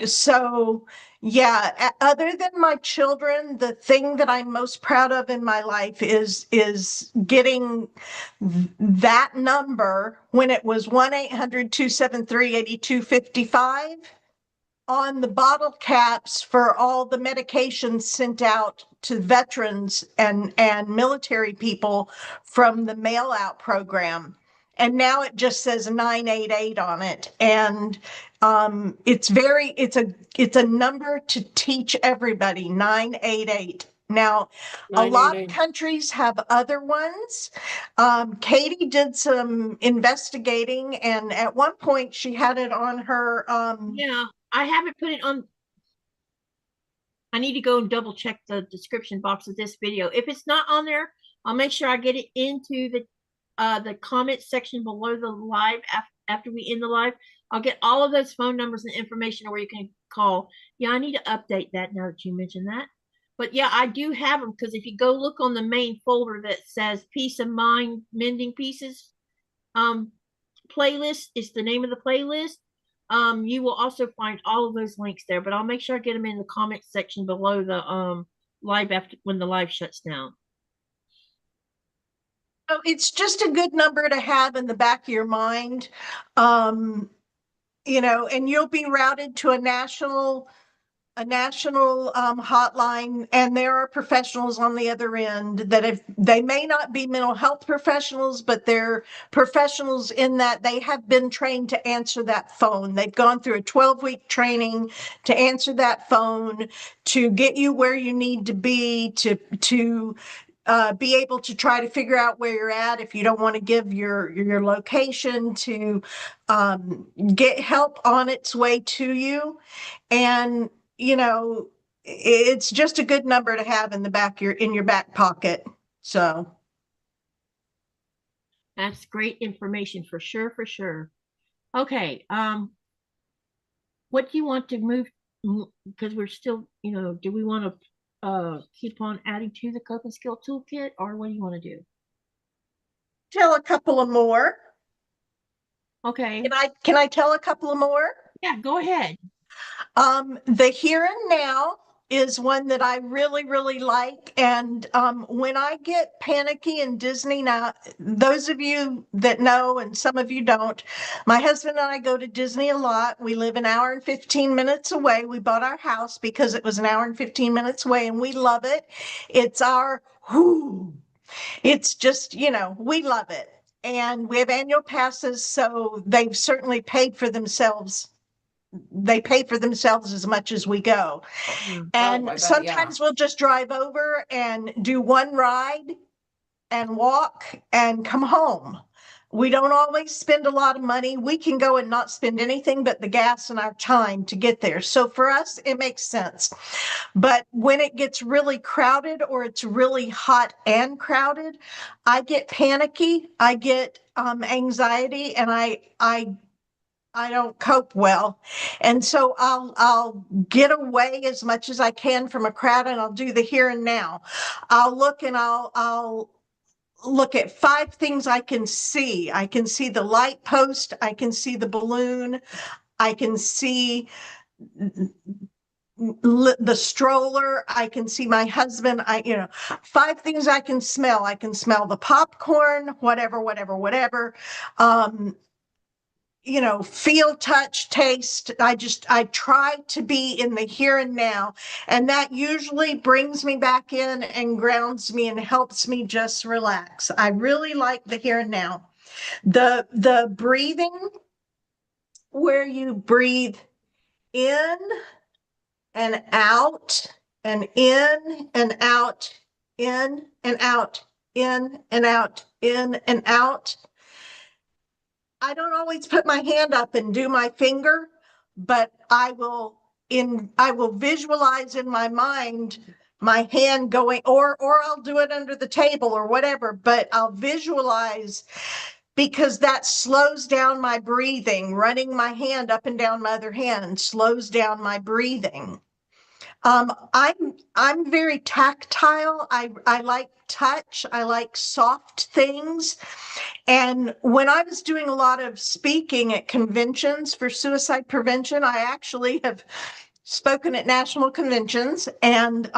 So yeah, other than my children, the thing that I'm most proud of in my life is getting that number when it was 1-800-273-8255 on the bottle caps for all the medications sent out to veterans and military people from the mail out program. And now it just says 988 on it. And it's a number to teach everybody, 988. Now, a lot of
999.
countries have other ones. Katie did some investigating, and at one point she had it on her.
Yeah, I haven't put it on. I need to go and double check the description box of this video. If it's not on there, I'll make sure I get it into the comment section below the live after we end the live. I'll get all of those phone numbers and information where you can call. Yeah, I need to update that now that you mentioned that. But yeah, I do have them because if you go look on the main folder that says Peace of Mind Mending Pieces playlist, is the name of the playlist. You will also find all of those links there, but I'll make sure I get them in the comment section below the live after when the live shuts down.
So it's just a good number to have in the back of your mind. You know, and you'll be routed to a national hotline, and there are professionals on the other end that if they may not be mental health professionals, but they're professionals in that they have been trained to answer that phone. They've gone through a 12-week training to answer that phone, to get you where you need to be, to be able to try to figure out where you're at if you don't want to give your location, to get help on its way to you. And you know, it's just a good number to have in the back in your back pocket. So
That's great information for sure, for sure. Okay, what do you want to move? Because we're still, do we want to keep on adding to the coping skill toolkit, or what do you want to do?
tell a couple of more.
Okay,
Can I tell a couple of more?
yeah, go ahead.
The here and now is one that I really, really like. And when I get panicky in Disney, now, those of you that know, and some of you don't, my husband and I go to Disney a lot. We live an hour and 15 minutes away. We bought our house because it was an hour and 15 minutes away, and we love it. It's our whoo. It's just, we love it. And we have annual passes, so they've certainly paid for themselves. They pay for themselves as much as we go. And sometimes we'll just drive over and do one ride and walk and come home. We don't always spend a lot of money. We can go and not spend anything but the gas and our time to get there. So for us, it makes sense. But when it gets really crowded or it's really hot and crowded, I get panicky. I get anxiety, and I don't cope well. And so I'll get away as much as I can from a crowd, and I'll do the here and now. I'll look at 5 things I can see. I can see the light post, I can see the balloon, I can see the stroller, I can see my husband. 5 things I can smell. I can smell the popcorn, whatever. Feel, touch, taste. I try to be in the here and now, and that usually brings me back in and grounds me and helps me just relax. I really like the here and now. The breathing, where you breathe in and out, and in and out, in and out, in and out, in and out. I don't always put my hand up and do my finger, but I will visualize in my mind my hand going, or I'll do it under the table or whatever, but I'll visualize, because that slows down my breathing. Running my hand up and down my other hand slows down my breathing. I'm very tactile. I like touch. I like soft things. And when I was doing a lot of speaking at conventions for suicide prevention, I actually have spoken at national conventions, and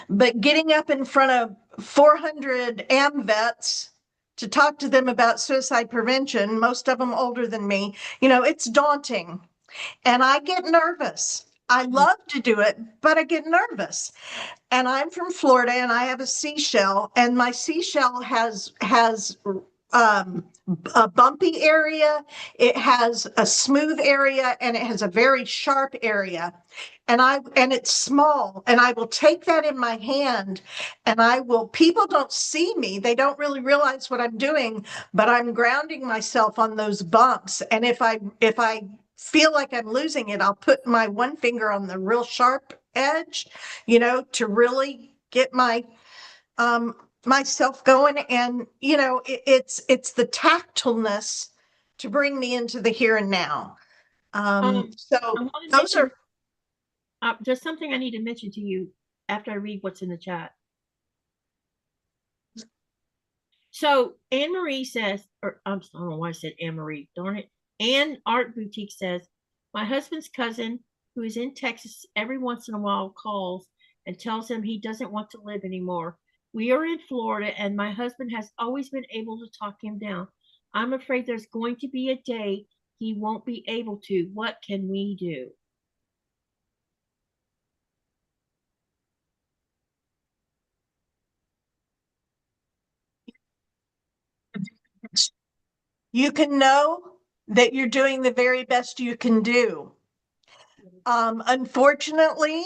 but getting up in front of 400 AMVETs to talk to them about suicide prevention, most of them older than me, it's daunting. And I get nervous. I love to do it, but I get nervous. And I'm from Florida, and I have a seashell, and my seashell has a bumpy area, it has a smooth area, and it has a very sharp area. And it's small, and I will take that in my hand, and people don't see me, they don't really realize what I'm doing, but I'm grounding myself on those bumps. And if I feel like I'm losing it, I'll put my one finger on the real sharp edge, to really get myself going. And it's the tactfulness to bring me into the here and now. So
I want to
those
mention,
are
there's something I need to mention to you after I read what's in the chat. So Anne Marie says, or I don't know why I said Anne Marie, darn it. Anne Art Boutique says, my husband's cousin, who is in Texas, every once in a while calls and tells him he doesn't want to live anymore. We are in Florida, and my husband has always been able to talk him down. I'm afraid there's going to be a day he won't be able to. What can we do?
you can know that you're doing the very best you can do. Unfortunately,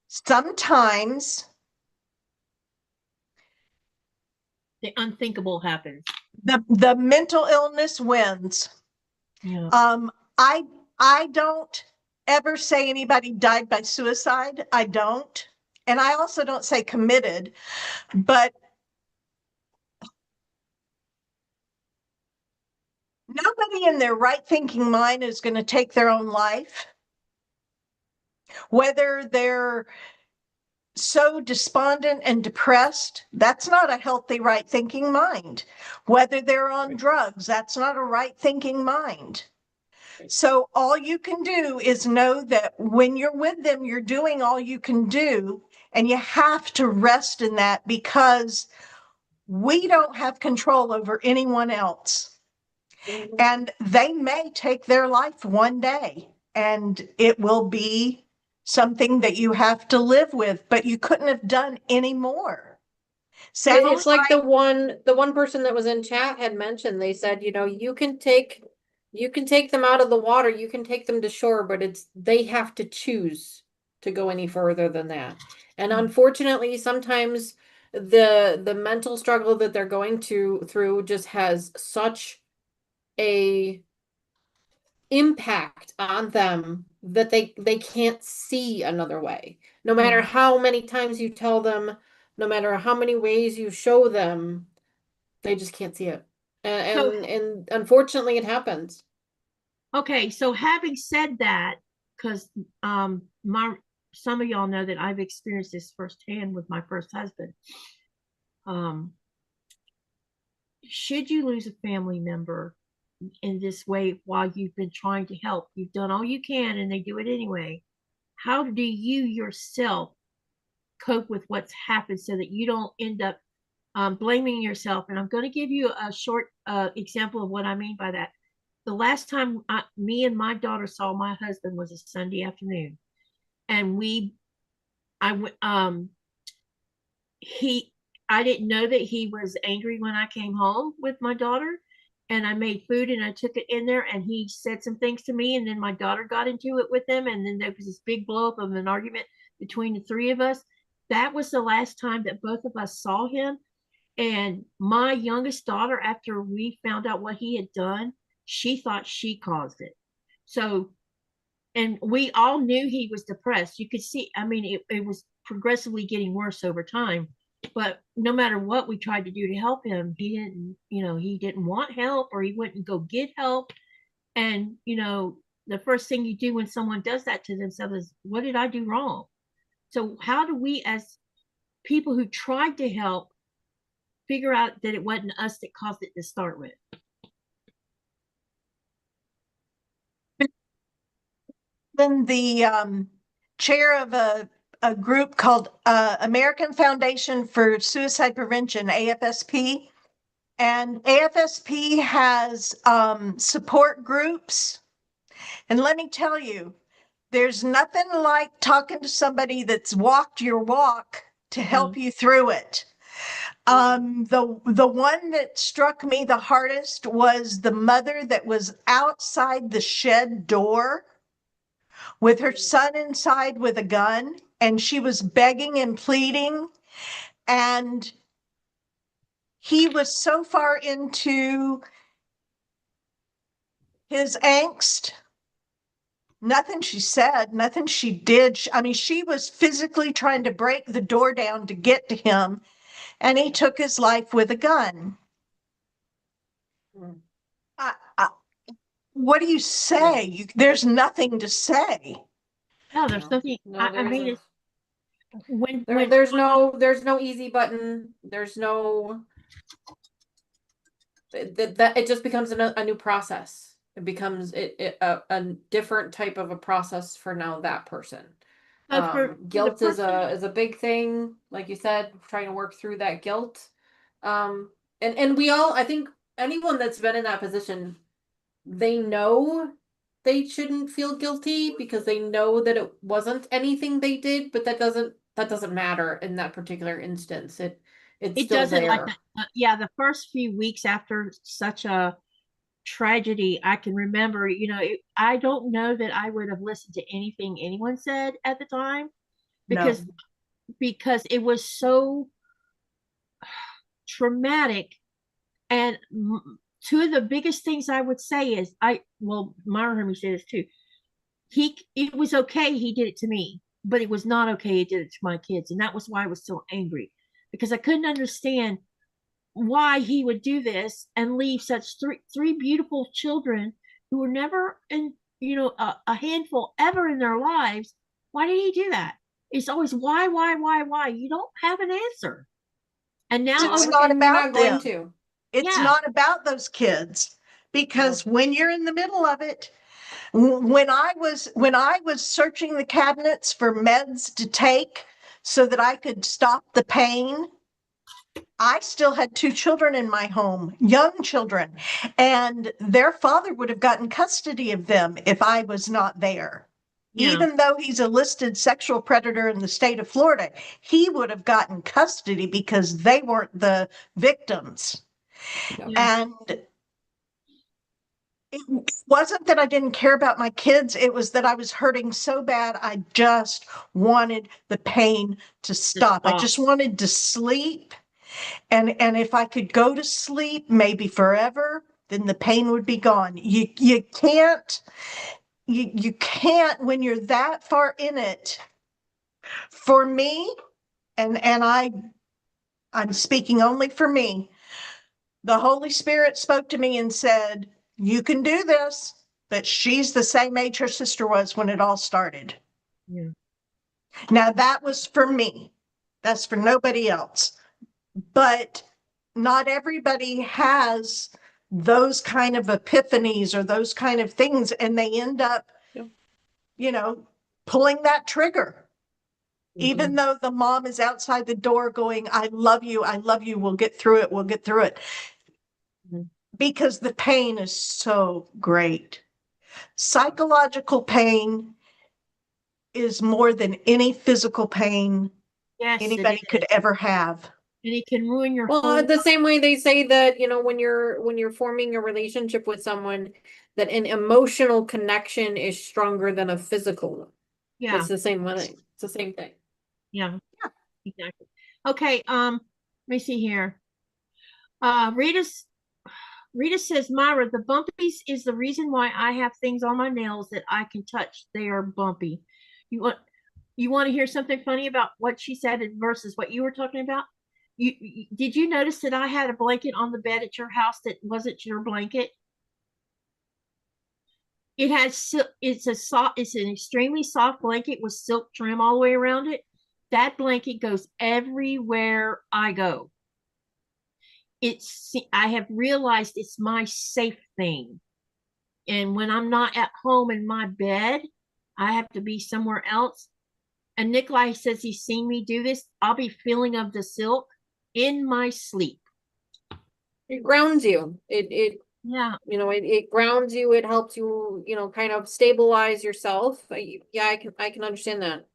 sometimes
The unthinkable happens.
the mental illness wins.
Yeah.
I don't ever say anybody died by suicide. I don't. And I also don't say committed, but nobody in their right thinking mind is going to take their own life. Whether they're so despondent and depressed, that's not a healthy right thinking mind. Whether they're on drugs, that's not a right thinking mind. So all you can do is know that when you're with them, you're doing all you can do, and you have to rest in that, because we don't have control over anyone else. And they may take their life one day, and it will be something that you have to live with, but you couldn't have done any more.
It's like the one person that was in chat had mentioned, they said, you can take them out of the water, you can take them to shore, but they have to choose to go any further than that. And unfortunately, sometimes the mental struggle that they're going through just has such a impact on them that they can't see another way. No matter how many times you tell them, no matter how many ways you show them, they just can't see it. And unfortunately it happens.
Okay, so having said that, because some of y'all know that I've experienced this firsthand with my first husband. Should you lose a family member in this way while you've been trying to help, you've done all you can and they do it anyway, how do you yourself cope with what's happened so that you don't end up blaming yourself? And I'm going to give you a short example of what I mean by that. The last time me and my daughter saw my husband was a Sunday afternoon, and I didn't know that he was angry when I came home with my daughter, and I made food and I took it in there, and he said some things to me, and then my daughter got into it with him, and then there was this big blow up of an argument between the three of us. That was the last time that both of us saw him. And my youngest daughter, after we found out what he had done, she thought she caused it. So, and we all knew he was depressed. You could see, I mean, it was progressively getting worse over time. But no matter what we tried to do to help him, he didn't want help, or he wouldn't go get help. And, the first thing you do when someone does that to themselves is, what did I do wrong? So how do we, as people who tried to help, figure out that it wasn't us that caused it to start with?
Then the chair of a group called American Foundation for Suicide Prevention, AFSP. And AFSP has support groups. And let me tell you, there's nothing like talking to somebody that's walked your walk to help you through it. The one that struck me the hardest was the mother that was outside the shed door with her son inside with a gun, and she was begging and pleading, and he was so far into his angst. Nothing she said, nothing she did. I mean, she was physically trying to break the door down to get to him, and he took his life with a gun.
Mm.
What do you say? There's nothing to say.
No, there's
No.
nothing.
No,
I
there
mean,
isn't.
when
There's no easy button. There's no that it just becomes a new process. It becomes a different type of a process for now that person.
so for the
Guilt is
person,
a big thing, like you said, trying to work through that guilt. And we all, I think anyone that's been in that position, they know they shouldn't feel guilty because they know that it wasn't anything they did, but that doesn't matter in that particular instance. It's
it
still
doesn't like
there.
that. Yeah, the first few weeks after such a tragedy, I can remember, I don't know that I would have listened to anything anyone said at the time
No.
because it was so traumatic. And two of the biggest things I would say is Myra heard me say this too. It was okay he did it to me, but it was not okay he did it to my kids, and that was why I was so angry because I couldn't understand why he would do this and leave such three beautiful children who were never in a handful ever in their lives. Why did he do that? It's always why. You don't have an answer. And now
It's
over,
not
And you're
about
not going
them.
to.
It's
yeah,
not about those kids, because when you're in the middle of it, when I was searching the cabinets for meds to take so that I could stop the pain, I still had two children in my home, young children, and their father would have gotten custody of them if I was not there.
yeah,
Even though he's a listed sexual predator in the state of Florida, he would have gotten custody because they weren't the victims.
yeah.
And it wasn't that I didn't care about my kids. It was that I was hurting so bad. I just wanted the pain to stop. I just wanted to sleep. And if I could go to sleep, maybe forever, then the pain would be gone. You can't when you're that far in it. For me, and I'm speaking only for me, the Holy Spirit spoke to me and said, you can do this, but she's the same age her sister was when it all started.
Yeah.
Now that was for me. That's for nobody else. But not everybody has those kind of epiphanies or those kind of things, and they end up, pulling that trigger. Even though the mom is outside the door going, I love you, we'll get through it, because the pain is so great. Psychological pain is more than any physical pain
Yes,
anybody could ever have.
and it can ruin your
Well,
whole.
the same way they say that, when you're forming a relationship with someone, that an emotional connection is stronger than a physical one.
Yeah,
It's the same one. It's the same thing.
yeah, exactly. Okay, let me see here. Rita says, Myra, the bumpies is the reason why I have things on my nails that I can touch. They are bumpy. You want to hear something funny about what she said versus what you were talking about? Did you notice that I had a blanket on the bed at your house that wasn't your blanket? It's an extremely soft blanket with silk trim all the way around it. That blanket goes everywhere I go. I have realized it's my safe thing. And when I'm not at home in my bed, I have to be somewhere else. And Nikolai says he's seen me do this. I'll be feeling of the silk in my sleep.
It grounds you.
Yeah.
It grounds you. It helps you, kind of stabilize yourself. Yeah, I can understand that.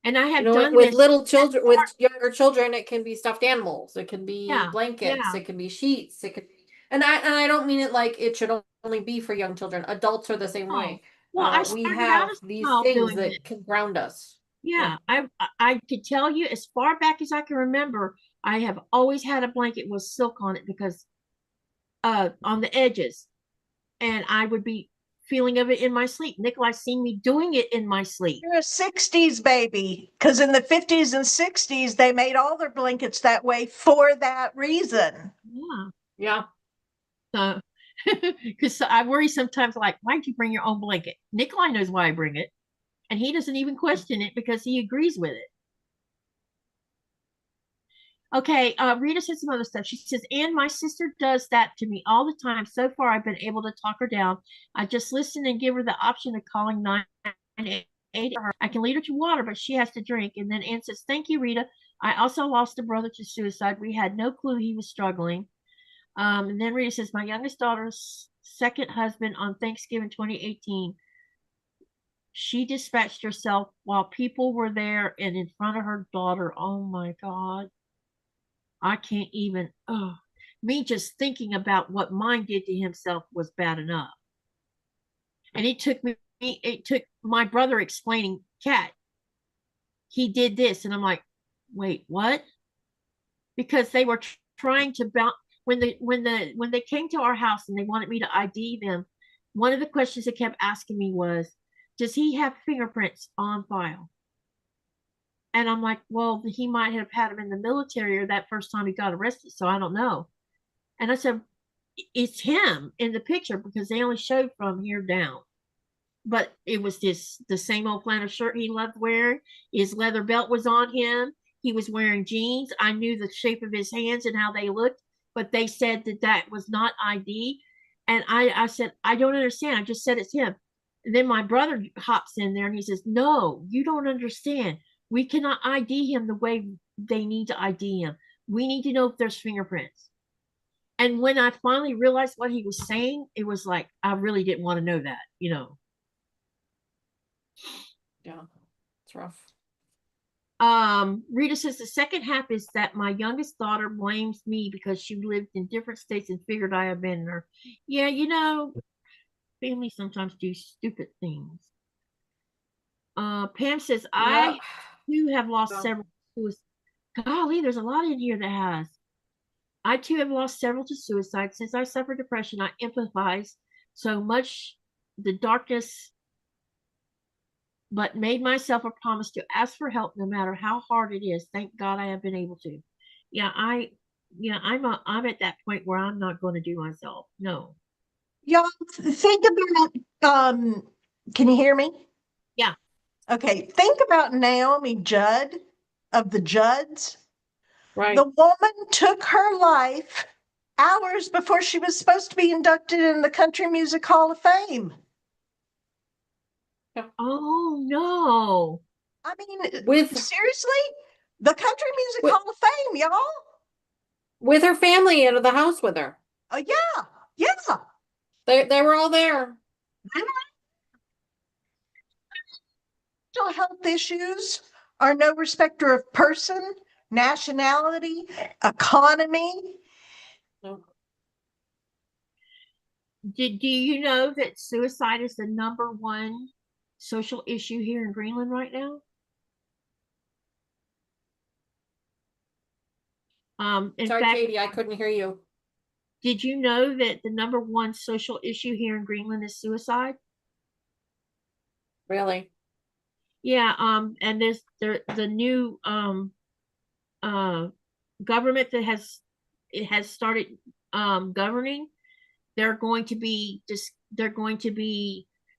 And I
You
have
know,
done
with
this.
little children, with younger children, it can be stuffed animals, it can be
Yeah,
blankets,
yeah.
it can be sheets, it could be, and I don't mean it like it should only be for young children. Adults are the same
Oh,
way.
well, I
We
started out
have
as a
these
child
things
doing
that
it.
can ground us. Yeah.
Yeah, I could tell you as far back as I can remember, I have always had a blanket with silk on it because on the edges, and I would be feeling of it in my sleep. Nikolai seen me doing it in my sleep.
You're a 60s baby, because in the 50s and 60s, they made all their blankets that way for that reason.
Yeah.
Yeah.
So, because I worry sometimes, like, why'd you bring your own blanket? Nikolai knows why I bring it, and he doesn't even question it because he agrees with it. Okay, Rita said some other stuff. She says, and my sister does that to me all the time. So far, I've been able to talk her down. I just listen and give her the option of calling 988. I can lead her to water, but she has to drink. And then Ann says, thank you, Rita. I also lost a brother to suicide. We had no clue he was struggling. And then Rita says, my youngest daughter's second husband on Thanksgiving 2018, she dispatched herself while people were there and in front of her daughter. Oh my God. I can't even, oh, me just thinking about what mine did to himself was bad enough. And it took my brother explaining, Kat, he did this. And I'm like, wait, what? Because they were trying to bounce when they came to our house and they wanted me to ID them. One of the questions they kept asking me was, does he have fingerprints on file? And I'm like, well, he might have had them in the military or that first time he got arrested, so I don't know. And I said, it's him in the picture because they only showed from here down. But it was the same old flannel shirt he loved wearing. His leather belt was on him. He was wearing jeans. I knew the shape of his hands and how they looked, but they said that was not ID. And I said, I don't understand. I just said it's him. And then my brother hops in there and he says, no, you don't understand. We cannot ID him the way they need to ID him. We need to know if there's fingerprints. And when I finally realized what he was saying, it was like, I really didn't want to know that, you know.
Yeah. It's rough.
Rita says the second half is that my youngest daughter blames me because she lived in different states and figured I abandoned her. Yeah, you know, families sometimes do stupid things. Pam says, I too have lost several suicides. Golly, there's a lot in here that has. I too have lost several to suicide. Since I suffer depression, I empathize so much the darkness, but made myself a promise to ask for help no matter how hard it is. Thank God I have been able to. Yeah, I'm at that point where I'm not going to do myself. No.
Y'all think about, can you hear me?
Yeah.
Okay, think about Naomi Judd of the Judds.
Right.
The woman took her life hours before she was supposed to be inducted in the Country Music Hall of Fame.
Oh no.
I mean,
With
seriously? The Country Music
with,
Hall of Fame, y'all?
with her family out of the house with her.
Oh, yeah, yeah.
They were all there.
Mental health issues are no respecter of person, nationality, economy.
No.
Do you know that suicide is the #1 social issue here in Greenland right now? In
Sorry,
fact,
Katie, I couldn't hear you.
did you know that the #1 social issue here in Greenland is suicide?
Really?
Yeah, and there's the new government that has started governing. They're going to be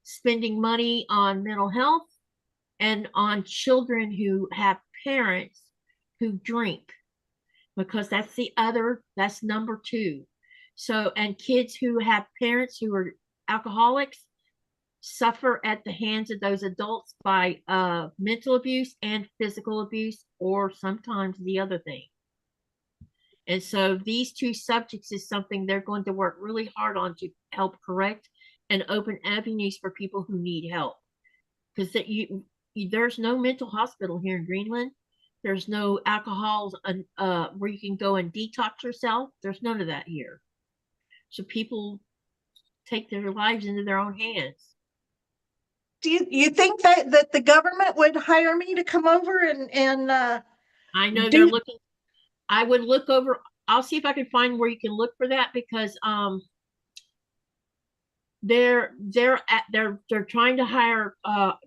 spending money on mental health and on children who have parents who drink, because that's #2. So, and kids who have parents who are alcoholics suffer at the hands of those adults by mental abuse and physical abuse, or sometimes the other thing. And so these two subjects is something they're going to work really hard on to help correct and open avenues for people who need help. Because that there's no mental hospital here in Greenland. There's no alcohols where you can go and detox yourself. There's none of that here. So people take their lives into their own hands.
Do you think that the government would hire me to come over and
I know
Do
they're
you-
looking. I would look over. I'll see if I can find where you can look for that because they're trying to hire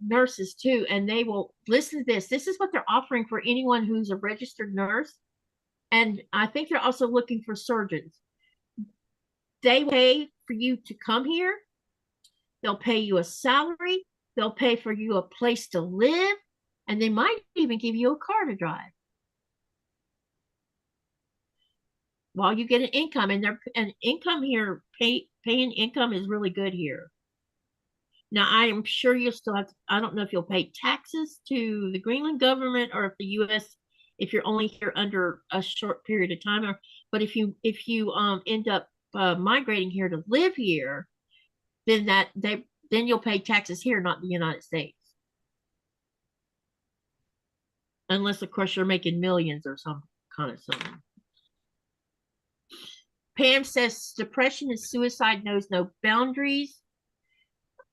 nurses too, and they will listen to this. This is what they're offering for anyone who's a registered nurse, and I think they're also looking for surgeons. They pay for you to come here. They'll pay you a salary. They'll pay for you a place to live, and they might even give you a car to drive while you get an income. And income here, paying income is really good here. Now, I am sure you'll still have to, I don't know if you'll pay taxes to the Greenland government or if the U.S., if you're only here under a short period of time, but if you end up migrating here to live here, then then you'll pay taxes here, not in the United States. Unless, of course, you're making millions or some kind of something. Pam says depression and suicide knows no boundaries.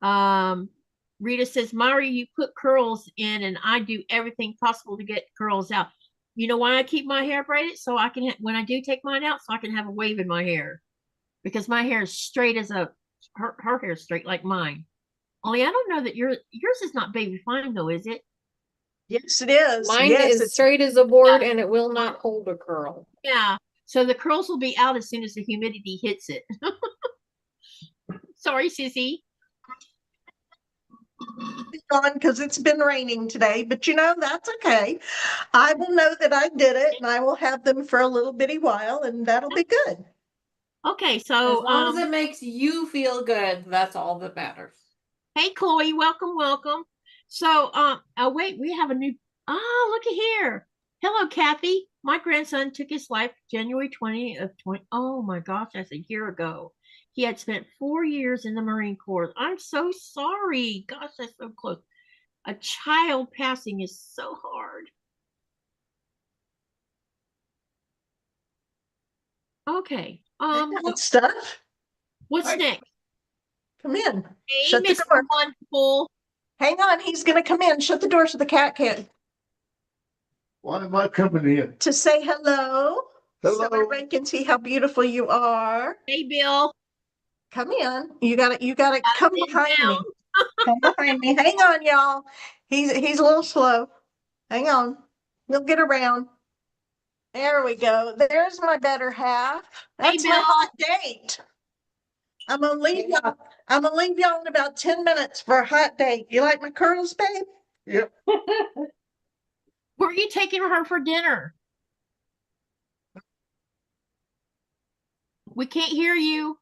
Rita says, Myra, you put curls in and I do everything possible to get curls out. You know why I keep my hair braided? So I can, when I do take mine out, so I can have a wave in my hair. Because my hair is straight as her hair is straight like mine. Only I don't know that yours is not baby fine though, is it?
Yes, it is.
Mine
Yes,
is
it's
straight as a board and it will not hold a curl.
Yeah. So the curls will be out as soon as the humidity hits it. Sorry, sissy.
on because it's been raining today, but that's okay. I will know that I did it and I will have them for a little bitty while and that'll be good.
Okay, so
As long as it makes you feel good, that's all that matters.
hey Chloe, welcome. So wait, we have a new look at here. Hello, Kathy. My grandson took his life January 20th of 20. Oh my gosh, that's a year ago. He had spent 4 years in the Marine Corps. I'm so sorry. Gosh, that's so close. A child passing is so hard. Okay.
Stuff.
What's next?
Come in.
Hey,
Shut the
Mr.
door.
Wonderful.
Hang on, he's gonna come in. Shut the door so the cat can.
Why am I coming in?
To say hello. So
Hello.
everybody can see how beautiful you are.
Hey, Bill.
Come in. You gotta come
sit
behind
down.
me. Come behind me. Hang on, y'all. He's a little slow. Hang on. He'll get around. There we go. There's my better half. That's my
Bill.
hot date. I'm gonna leave y'all in about 10 minutes for a hot date. You like my curls, babe?
Yep.
Where are you taking her for dinner? We can't hear you.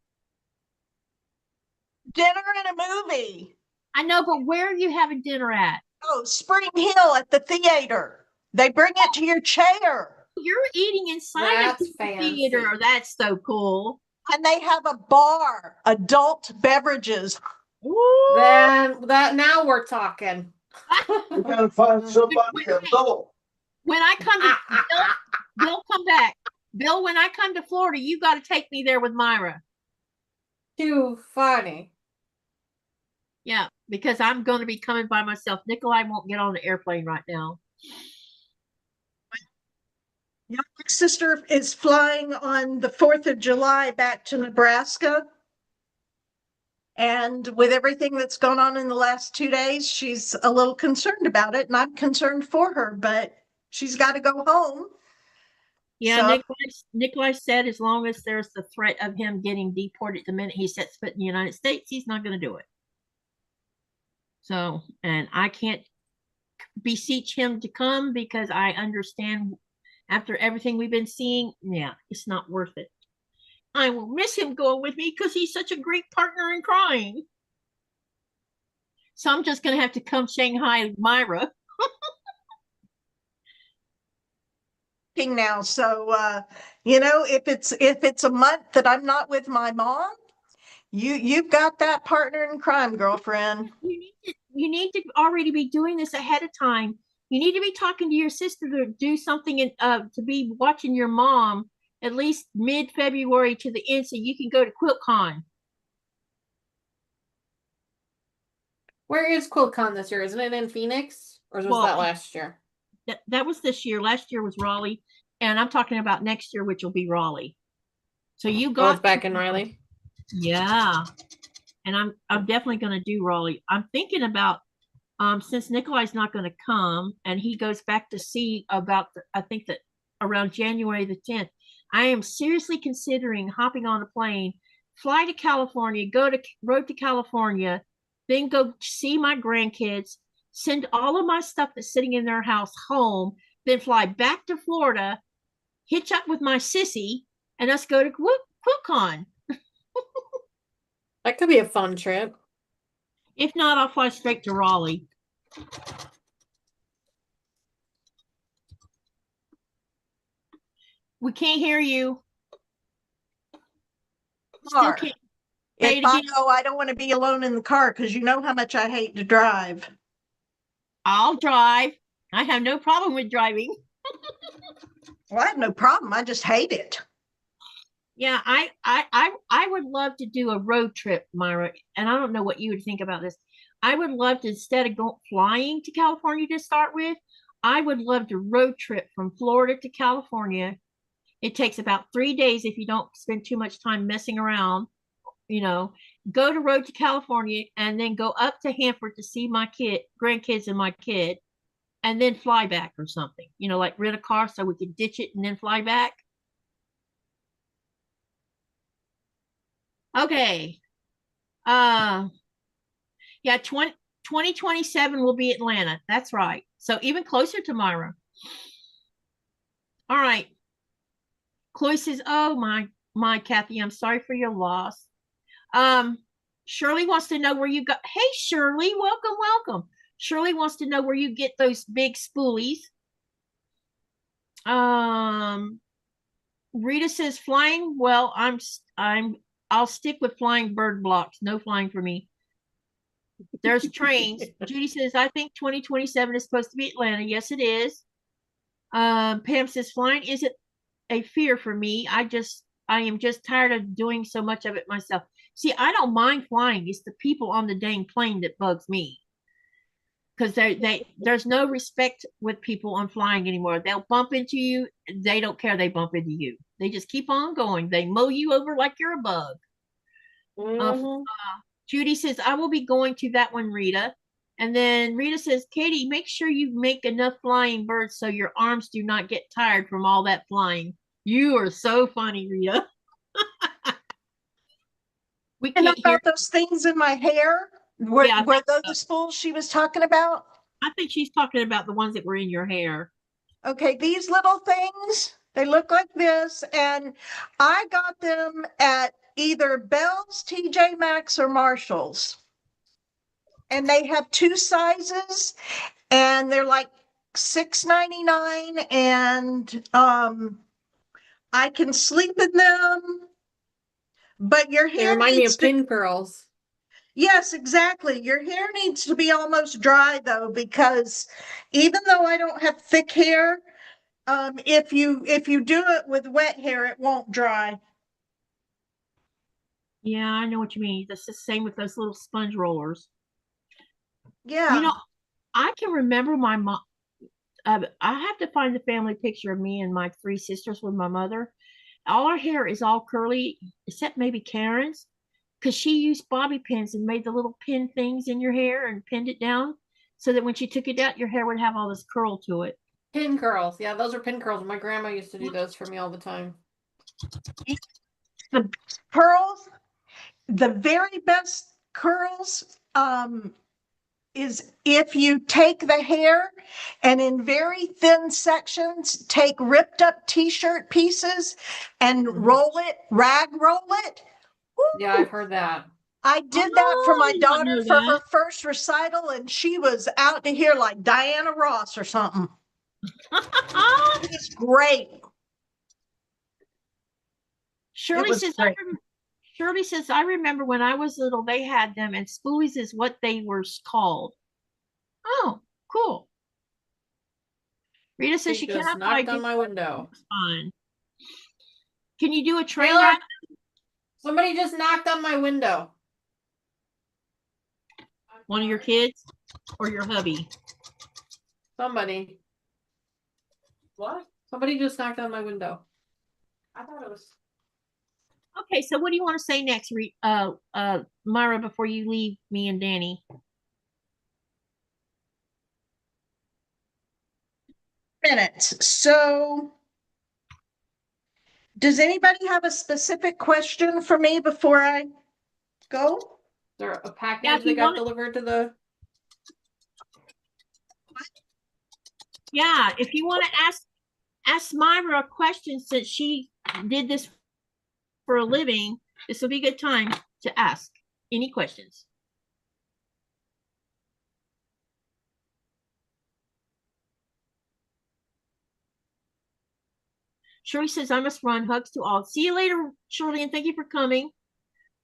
Dinner and a movie.
I know, but where are you having dinner at?
Oh, Spring Hill at the theater. They bring it to your chair.
You're eating inside
That's
of the
fancy.
theater. That's so cool.
And they have a bar, adult beverages.
Ooh.
Then now we're talking.
We gotta find somebody adult.
When I come to Bill, come back. Bill, when I come to Florida, you got to take me there with Myra.
Too funny.
Yeah, because I'm going to be coming by myself. Nikolai won't get on the airplane right now.
My sister is flying on the 4th of July back to Nebraska. And with everything that's gone on in the last 2 days, she's a little concerned about it. And I'm concerned for her, but she's got to go home.
Yeah,
So-
Nikolai said as long as there's the threat of him getting deported the minute he sets foot in the United States, he's not going to do it. So, and I can't beseech him to come because I understand after everything we've been seeing, yeah, it's not worth it. I will miss him going with me because he's such a great partner in crime. So I'm just going to have to come Shanghai Myra.
Now, so if it's a month that I'm not with my mom, you've got that partner in crime, girlfriend.
you need to already be doing this ahead of time. You need to be talking to your sister to do something to be watching your mom at least mid-February to the end so you can go to QuiltCon.
Where is QuiltCon this year? Isn't it in Phoenix? Or was that last year?
That was this year. Last year was Raleigh. And I'm talking about next year, which will be Raleigh. So you got
it's back in Raleigh.
Yeah. And I'm definitely gonna do Raleigh. I'm thinking about since Nikolai's not gonna come and he goes back to sea about I think that around January the 10th. I am seriously considering hopping on a plane, fly to California, go to road to California, then go see my grandkids, send all of my stuff that's sitting in their house home, then fly back to Florida, hitch up with my sissy, and us go to QuiltCon.
That could be a fun trip.
If not, I'll fly straight to Raleigh. We can't hear you. Still can't.
If I go, I don't want to be alone in the car because you know how much I hate to drive.
I'll drive. I have no problem with driving.
Well, I have no problem. I just hate it.
Yeah, I would love to do a road trip, Myra, and I don't know what you would think about this. I would love to, instead of flying to California to start with, I would love to road trip from Florida to California. It takes about 3 days if you don't spend too much time messing around. You know, go to road to California and then go up to Hanford to see my grandkids and my kid, and then fly back or something. You know, like rent a car so we could ditch it and then fly back. Okay. Yeah, 2027 will be Atlanta. That's right. So even closer to Myra. All right. Chloe says, oh my Kathy, I'm sorry for your loss. Shirley wants to know where you got. Hey, Shirley, welcome. Shirley wants to know where you get those big spoolies. Rita says flying. Well, I'll stick with flying bird blocks. No flying for me. There's trains. Judy says, I think 2027 is supposed to be Atlanta. Yes, it is. Pam says flying isn't a fear for me. I am just tired of doing so much of it myself. See, I don't mind flying. It's the people on the dang plane that bugs me. Because there's no respect with people on flying anymore. They'll bump into you. They don't care they bump into you. They just keep on going. They mow you over like you're a bug. Judy says, I will be going to that one, Rita. And then Rita says, Katie, make sure you make enough flying birds so your arms do not get tired from all that flying. You are so funny, Rita. We can't hear
those things in my hair. Were those the spools she was talking about?
I think she's talking about the ones that were in your hair.
Okay, these little things, they look like this, and I got them at either Bell's, TJ Maxx, or Marshall's. And they have 2 sizes, and they're like $6.99, and I can sleep in them. But your hair
they remind me of
to,
pin curls.
Yes, exactly. Your hair needs to be almost dry though, because even though I don't have thick hair, if you do it with wet hair, it won't dry.
Yeah, I know what you mean. That's the same with those little sponge rollers.
Yeah.
You know, I can remember my mom. I have to find the family picture of me and my 3 sisters with my mother. All our hair is all curly, except maybe Karen's, because she used bobby pins and made the little pin things in your hair and pinned it down so that when she took it out, your hair would have all this curl to it.
Pin curls. Yeah, those are pin curls. My grandma used to do those for me all the time.
The curls, the very best curls, is if you take the hair and in very thin sections, take ripped up t-shirt pieces and roll it, rag roll it. Woo!
Yeah, I've heard that.
I did that for my daughter for her first recital, and she was out to here like Diana Ross or something. It was great.
Shirley says, I remember when I was little, they had them, and spoolies is what they were called. Cool. Rita says she
just
cannot
knocked
find
on my window.
fine. Can you do a train
Taylor,
ride?
somebody just knocked on my window.
One of your kids or your hubby?
Somebody.
What?
Somebody just knocked on my window.
I thought it was.
Okay, so what do you want to say next, Myra, before you leave me and Danny?
Minutes. So does anybody have a specific question for me before I go?
Is there a package
Yeah, if
that
you
got
want-
delivered to the?
Yeah, if you want to ask Myra a question, since she did this for a living, this will be a good time to ask any questions. Shirley says, I must run. Hugs to all. See you later, Shirley, and thank you for coming.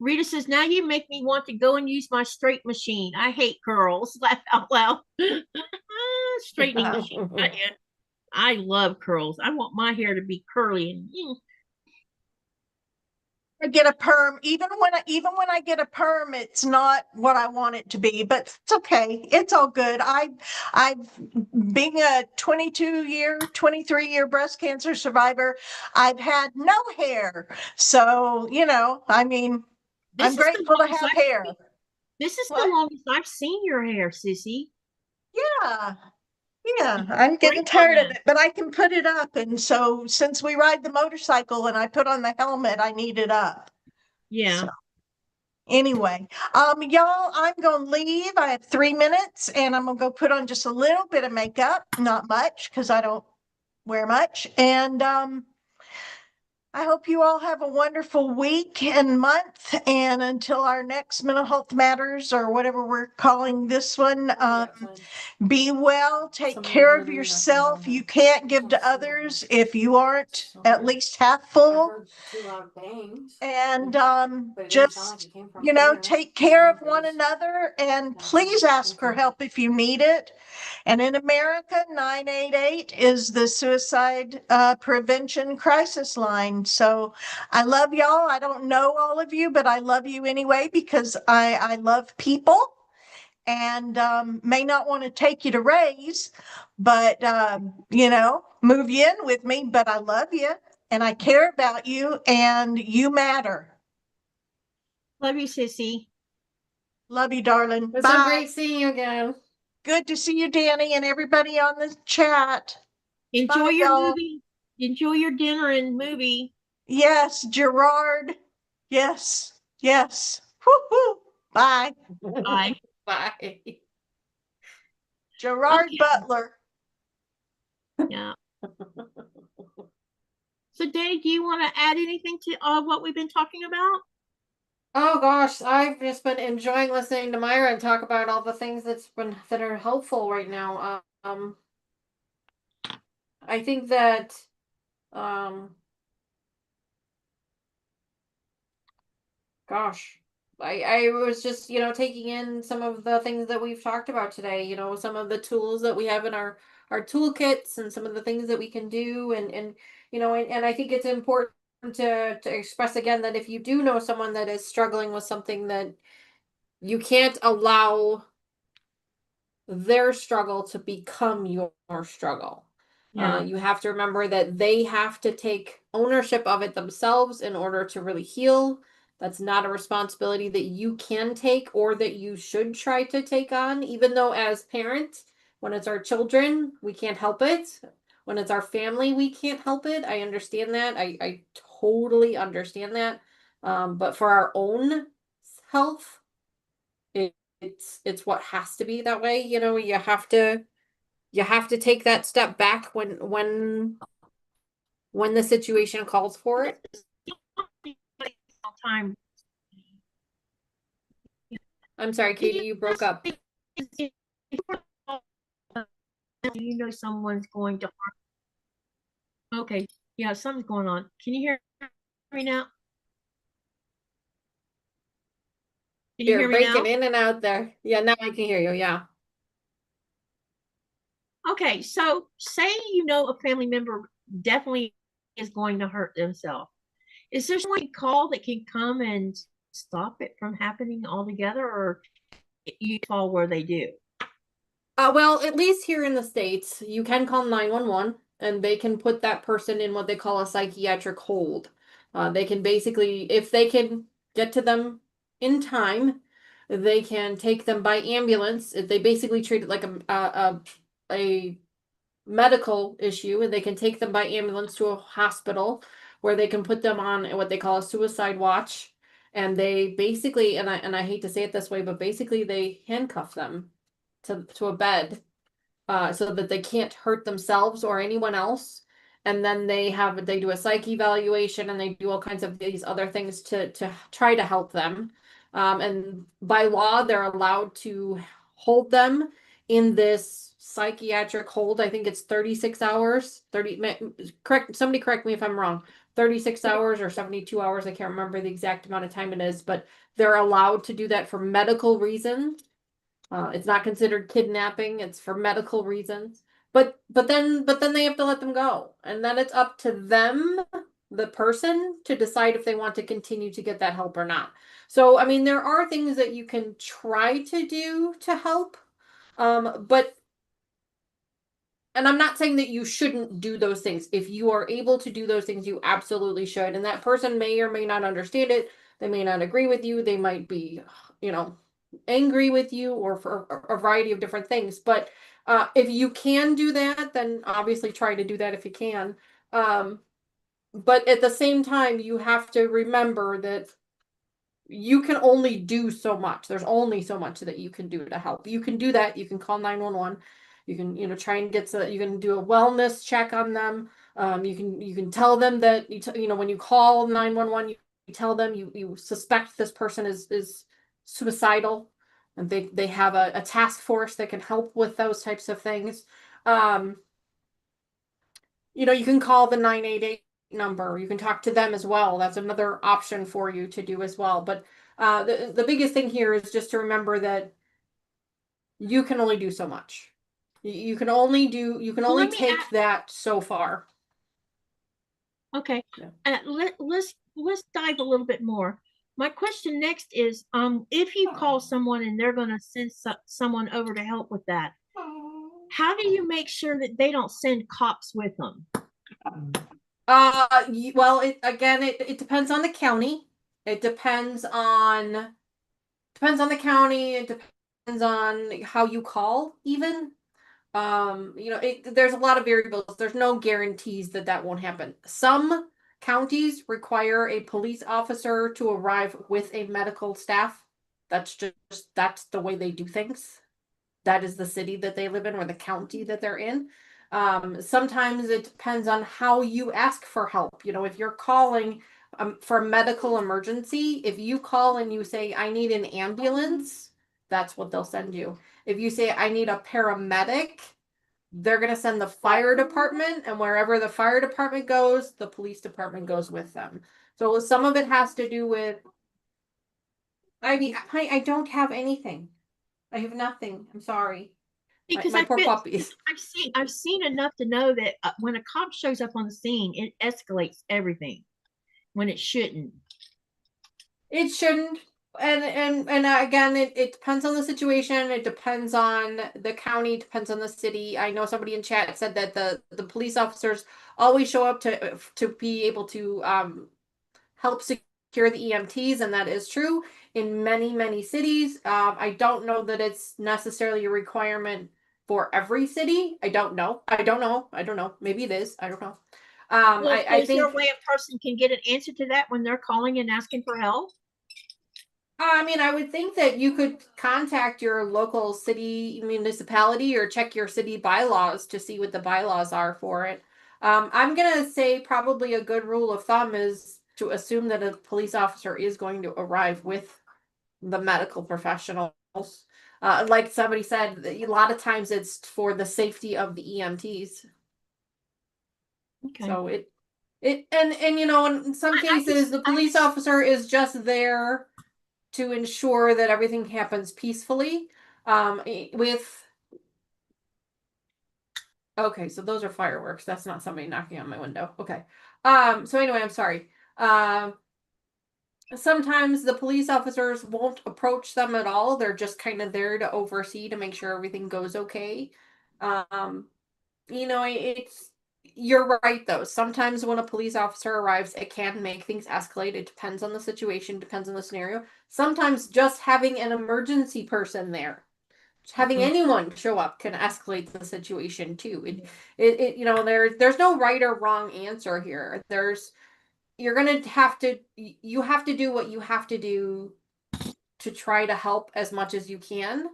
Rita says, now you make me want to go and use my straight machine. I hate curls. Laugh out loud. Straightening machine. I love curls. I want my hair to be curly and
I get a perm. Even when I get a perm, it's not what I want it to be, but it's okay. It's all good. I've being a 23-year breast cancer survivor, I've had no hair. So, I mean, I'm grateful to have hair.
This is
What?
the longest I've seen your hair, Sissy.
Yeah. Yeah, I'm getting tired of it, but I can put it up. And so since we ride the motorcycle and I put on the helmet, I need it up.
Yeah.
So, anyway, y'all, I'm gonna leave. I have 3 minutes and I'm gonna go put on just a little bit of makeup, not much, because I don't wear much. And I hope you all have a wonderful week and month. And until our next Mental Health Matters or whatever we're calling this one, be well, take
Somebody
care of
literally
yourself.
knocking on
You can't give to others if you aren't at least half full.
I heard 2 loud bangs.
And
But it didn't sound like
just,
it came from here.
take
It
care of
sounded
one
like it was
another and
down
please
from
ask for
Quilter.
help if you need it. And in America, 988 is the suicide prevention crisis line. So I love y'all. I don't know all of you, but I love you anyway because I love people and may not want to take you to raise, but move you in with me. But I love you and I care about you and you matter.
Love you, Sissy.
Love you, darling.
It's so
Bye.
great seeing you again.
Good to see you, Danny, and everybody on the chat.
Enjoy
Bye,
your
y'all.
movie. Enjoy your dinner and movie.
Yes, Gerard. Yes, yes. Woo-hoo. Bye.
Bye.
Bye.
Gerard
Okay.
Butler.
Yeah. So, Danny, do you want to add anything to what we've been talking about?
Oh gosh, I've just been enjoying listening to Myra and talk about all the things that are helpful right now. I think that gosh, I was just taking in some of the things that we've talked about today. Some of the tools that we have in our toolkits and some of the things that we can do, and I think it's important to express again that if you do know someone that is struggling with something, that you can't allow their struggle to become your struggle.
Yeah.
You have to remember that they have to take ownership of it themselves in order to really heal. That's not a responsibility that you can take or that you should try to take on, even though as parents, when it's our children, we can't help it. When it's our family, we can't help it. I understand that. I totally understand that. But for our own health, it's what has to be that way. You have to take that step back when the situation calls for it.
Time.
I'm sorry, Katie, you broke up.
You know someone's going to harm. Okay. Yeah, something's going on. Can you hear me now? Can you
You're
hear me now?
breaking in and out there. Yeah, now I can hear you. Yeah.
Okay, so say you know a family member definitely is going to hurt themselves. Is there someone you call that can come and stop it from happening altogether, or you fall where they do?
Well, at least here in the States, you can call 911 and they can put that person in what they call a psychiatric hold. They can basically, if they can get to them in time, they can take them by ambulance. If they basically treat it like a medical issue, and they can take them by ambulance to a hospital where they can put them on what they call a suicide watch. And they basically, and I hate to say it this way, but basically they handcuff them to a bed so that they can't hurt themselves or anyone else. And then they do a psych evaluation and they do all kinds of these other things to try to help them. And by law, they're allowed to hold them in this psychiatric hold. I think it's 36 hours. 30 correct, somebody correct me if I'm wrong. 36 hours or 72 hours. I can't remember the exact amount of time it is, but they're allowed to do that for medical reasons. It's not considered kidnapping. It's for medical reasons. But then they have to let them go, and then it's up to them, the person, to decide if they want to continue to get that help or not. So I mean, there are things that you can try to do to help, but and I'm not saying that you shouldn't do those things. If you are able to do those things, you absolutely should. And that person may or may not understand it. They may not agree with you. They might be, angry with you or for a variety of different things. But if you can do that, then obviously try to do that if you can. But at the same time, you have to remember that you can only do so much. There's only so much that you can do to help. You can do that. You can call 911. You can, try and you can do a wellness check on them. You can tell them that, when you call 911, you tell them you suspect this person is suicidal, and they have a task force that can help with those types of things. You can call the 988 number. You can talk to them as well. That's another option for you to do as well. But the biggest thing here is just to remember that you can only do so much. You can only
Let me
take that so far.
Okay.
Yeah.
Let's dive a little bit more. My question next is, if you call someone and they're going to send someone over to help with that, how do you make sure that they don't send cops with them?
Well, it depends on the county. It depends on the county. It depends on how you call, even. There's a lot of variables. There's no guarantees that won't happen. Some counties require a police officer to arrive with a medical staff. That's the way they do things. That is the city that they live in or the county that they're in. Sometimes it depends on how you ask for help. If you're calling for a medical emergency, if you call and you say, I need an ambulance, that's what they'll send you. If you say, I need a paramedic, they're going to send the fire department, and wherever the fire department goes, the police department goes with them. So some of it has to do with, I mean, I don't have anything. I have nothing. I'm sorry.
Because
My poor puppies.
I've seen enough to know that when a cop shows up on the scene, it escalates everything when it shouldn't.
It shouldn't. And again, it depends on the situation. It depends on the county, depends on the city. I know somebody in chat said that the police officers always show up to be able to help secure the EMTs, and that is true in many, many cities. I don't know that it's necessarily a requirement for every city. I don't know. Maybe it is. I don't know.
Well,
I
is there
think
a way a person can get an answer to that when they're calling and asking for help?
I mean, I would think that you could contact your local city municipality or check your city bylaws to see what the bylaws are for it. I'm gonna say probably a good rule of thumb is to assume that a police officer is going to arrive with the medical professionals. Like somebody said, a lot of times it's for the safety of the EMTs.
Okay.
So in some cases, the police officer is just there to ensure that everything happens peacefully. With Okay, so those are fireworks. That's not somebody knocking on my window. Okay. So anyway, I'm sorry. Sometimes the police officers won't approach them at all. They're just kind of there to oversee to make sure everything goes okay. Um, it's you're right though. Sometimes when a police officer arrives, it can make things escalate. It depends on the situation, depends on the scenario. Sometimes just having an emergency person there, just having anyone show up can escalate the situation too. There's no right or wrong answer here. You have to do what you have to do to try to help as much as you can,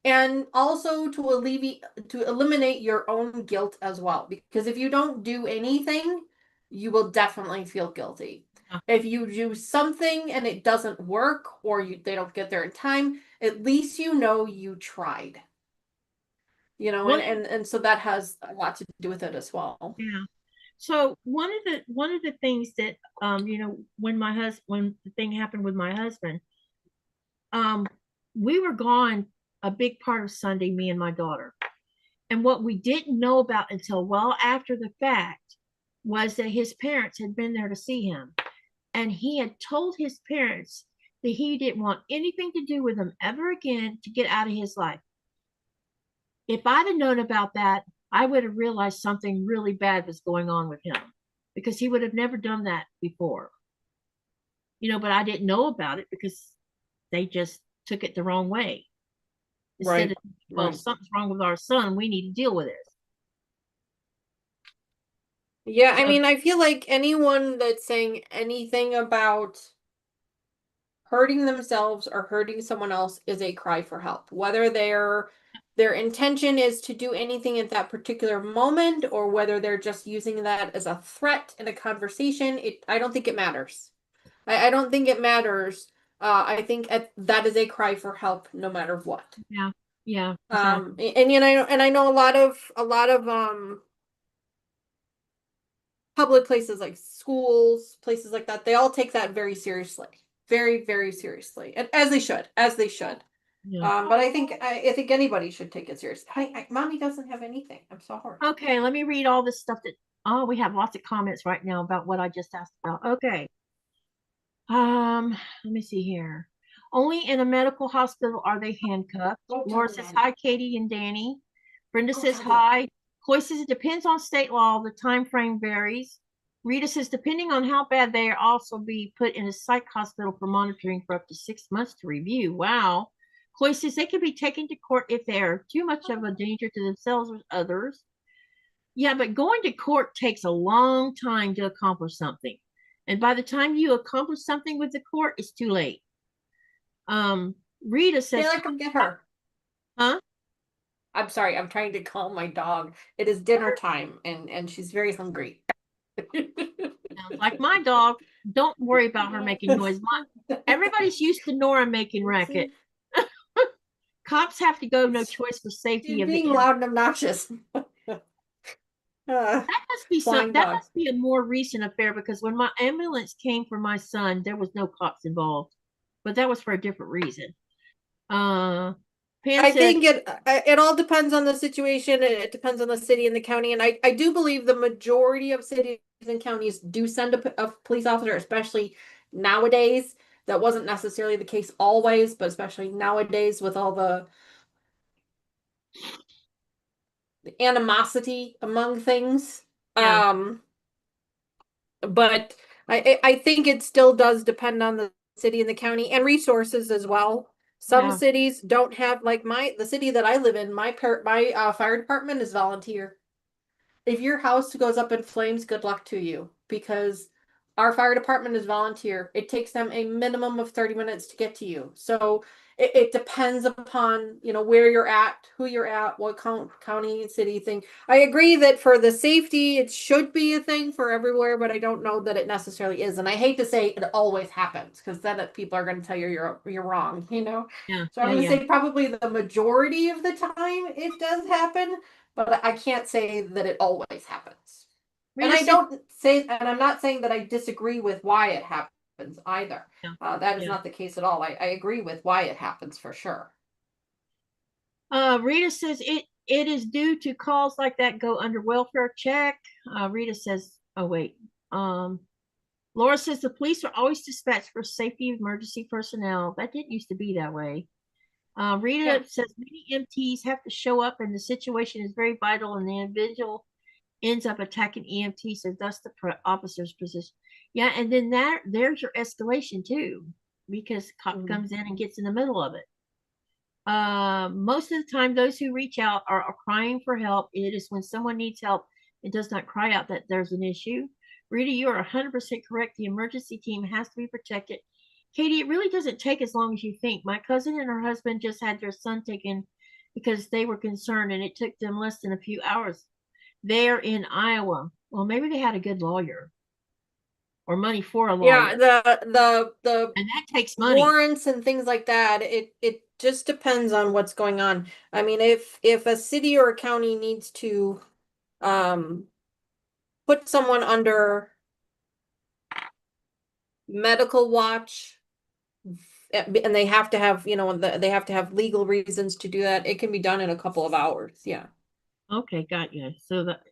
and also to eliminate your own guilt as well, because if you don't do anything, you will definitely feel guilty. If you do something and it doesn't work, or they don't get there in time, at least you tried. And so that has a lot to do with it as well.
Yeah. So one of the things that when the thing happened with my husband, we were gone a big part of Sunday, me and my daughter. And what we didn't know about until well after the fact was that his parents had been there to see him. And he had told his parents that he didn't want anything to do with them ever again, to get out of his life. If I'd have known about that, I would have realized something really bad was going on with him, because he would have never done that before. But I didn't know about it because they just took it the wrong way. Instead
Right.
of, well,
Right.
something's wrong with our son, we need to deal with it.
Yeah, I mean, I feel like anyone that's saying anything about hurting themselves or hurting someone else is a cry for help. Whether their intention is to do anything at that particular moment, or whether they're just using that as a threat in a conversation, I don't think it matters. I don't think it matters. I think that is a cry for help, no matter what.
Yeah, yeah, exactly.
And I know a lot of public places like schools, places like that, they all take that very seriously. Very, very seriously. And as they should.
Yeah.
But I think anybody should take it seriously. Mommy doesn't have anything. I'm sorry.
Okay, let me read all this stuff we have lots of comments right now about what I just asked about. Okay. Let me see here. Only in a medical hospital are they handcuffed. Laura says hi, Katie and Danny. Brenda says hi. Chloe says it depends on state law. The time frame varies. Rita says depending on how bad they are, also be put in a psych hospital for monitoring for up to 6 months to review. Wow. Chloe says they can be taken to court if they are too much of a danger to themselves or others. Yeah, but going to court takes a long time to accomplish something. And by the time you accomplish something with the court, it's too late. Rita says,
Taylor, come get her.
huh?
I'm sorry, I'm trying to calm my dog. It is dinner time and she's very hungry.
Sounds like my dog. Don't worry about her making noise. Everybody's used to Nora making racket. Cops have to go, no choice for safety
She's
of
being
the
loud and obnoxious.
that
Flying
that
dog.
must be a more recent affair, because when my ambulance came for my son, there was no cops involved, but that was for a different reason. Pam
I
said,
think it all depends on the situation. It depends on the city and the county, and I do believe the majority of cities and counties do send a police officer, especially nowadays. That wasn't necessarily the case always, but especially nowadays with all the animosity among things.
yeah.
But I think it still does depend on the city and the county and resources as well. Some
Yeah.
cities don't have, like the city that I live in, my fire department is volunteer. If your house goes up in flames, good luck to you, because our fire department is volunteer. It takes them a minimum of 30 minutes to get to you. So it depends upon, where you're at, who you're at, what county, city thing. I agree that for the safety, it should be a thing for everywhere, but I don't know that it necessarily is. And I hate to say it always happens, because then people are going to tell you you're wrong,
Yeah.
So I'm
Yeah,
going to
yeah.
say probably the majority of the time it does happen, but I can't say that it always happens.
Rita
And I'm not saying that I disagree with why it happens either.
Yeah.
That is
Yeah.
not the case at all. I agree with why it happens for sure.
Rita says it is due to calls like that go under welfare check. Rita says, oh wait. Laura says the police are always dispatched for safety of emergency personnel. That didn't used to be that way. Rita
Yeah.
says many EMTs have to show up and the situation is very vital and the individual ends up attacking EMT, so thus the officer's position. Yeah, and then there's your escalation too, because cop comes in and gets in the middle of it. Most of the time, those who reach out are crying for help. It is when someone needs help and does not cry out that there's an issue. Rita, you are 100% correct. The emergency team has to be protected. Katie, it really doesn't take as long as you think. My cousin and her husband just had their son taken because they were concerned, and it took them less than a few hours. They're in Iowa. Well, maybe they had a good lawyer or money for a lawyer.
Yeah, the
and that takes money.
warrants and things like that, it just depends on what's going on. I mean, if a city or a county needs to put someone under medical watch, and they have to have, they have to have legal reasons to do that, it can be done in a couple of hours. Yeah.
Okay, got you. So that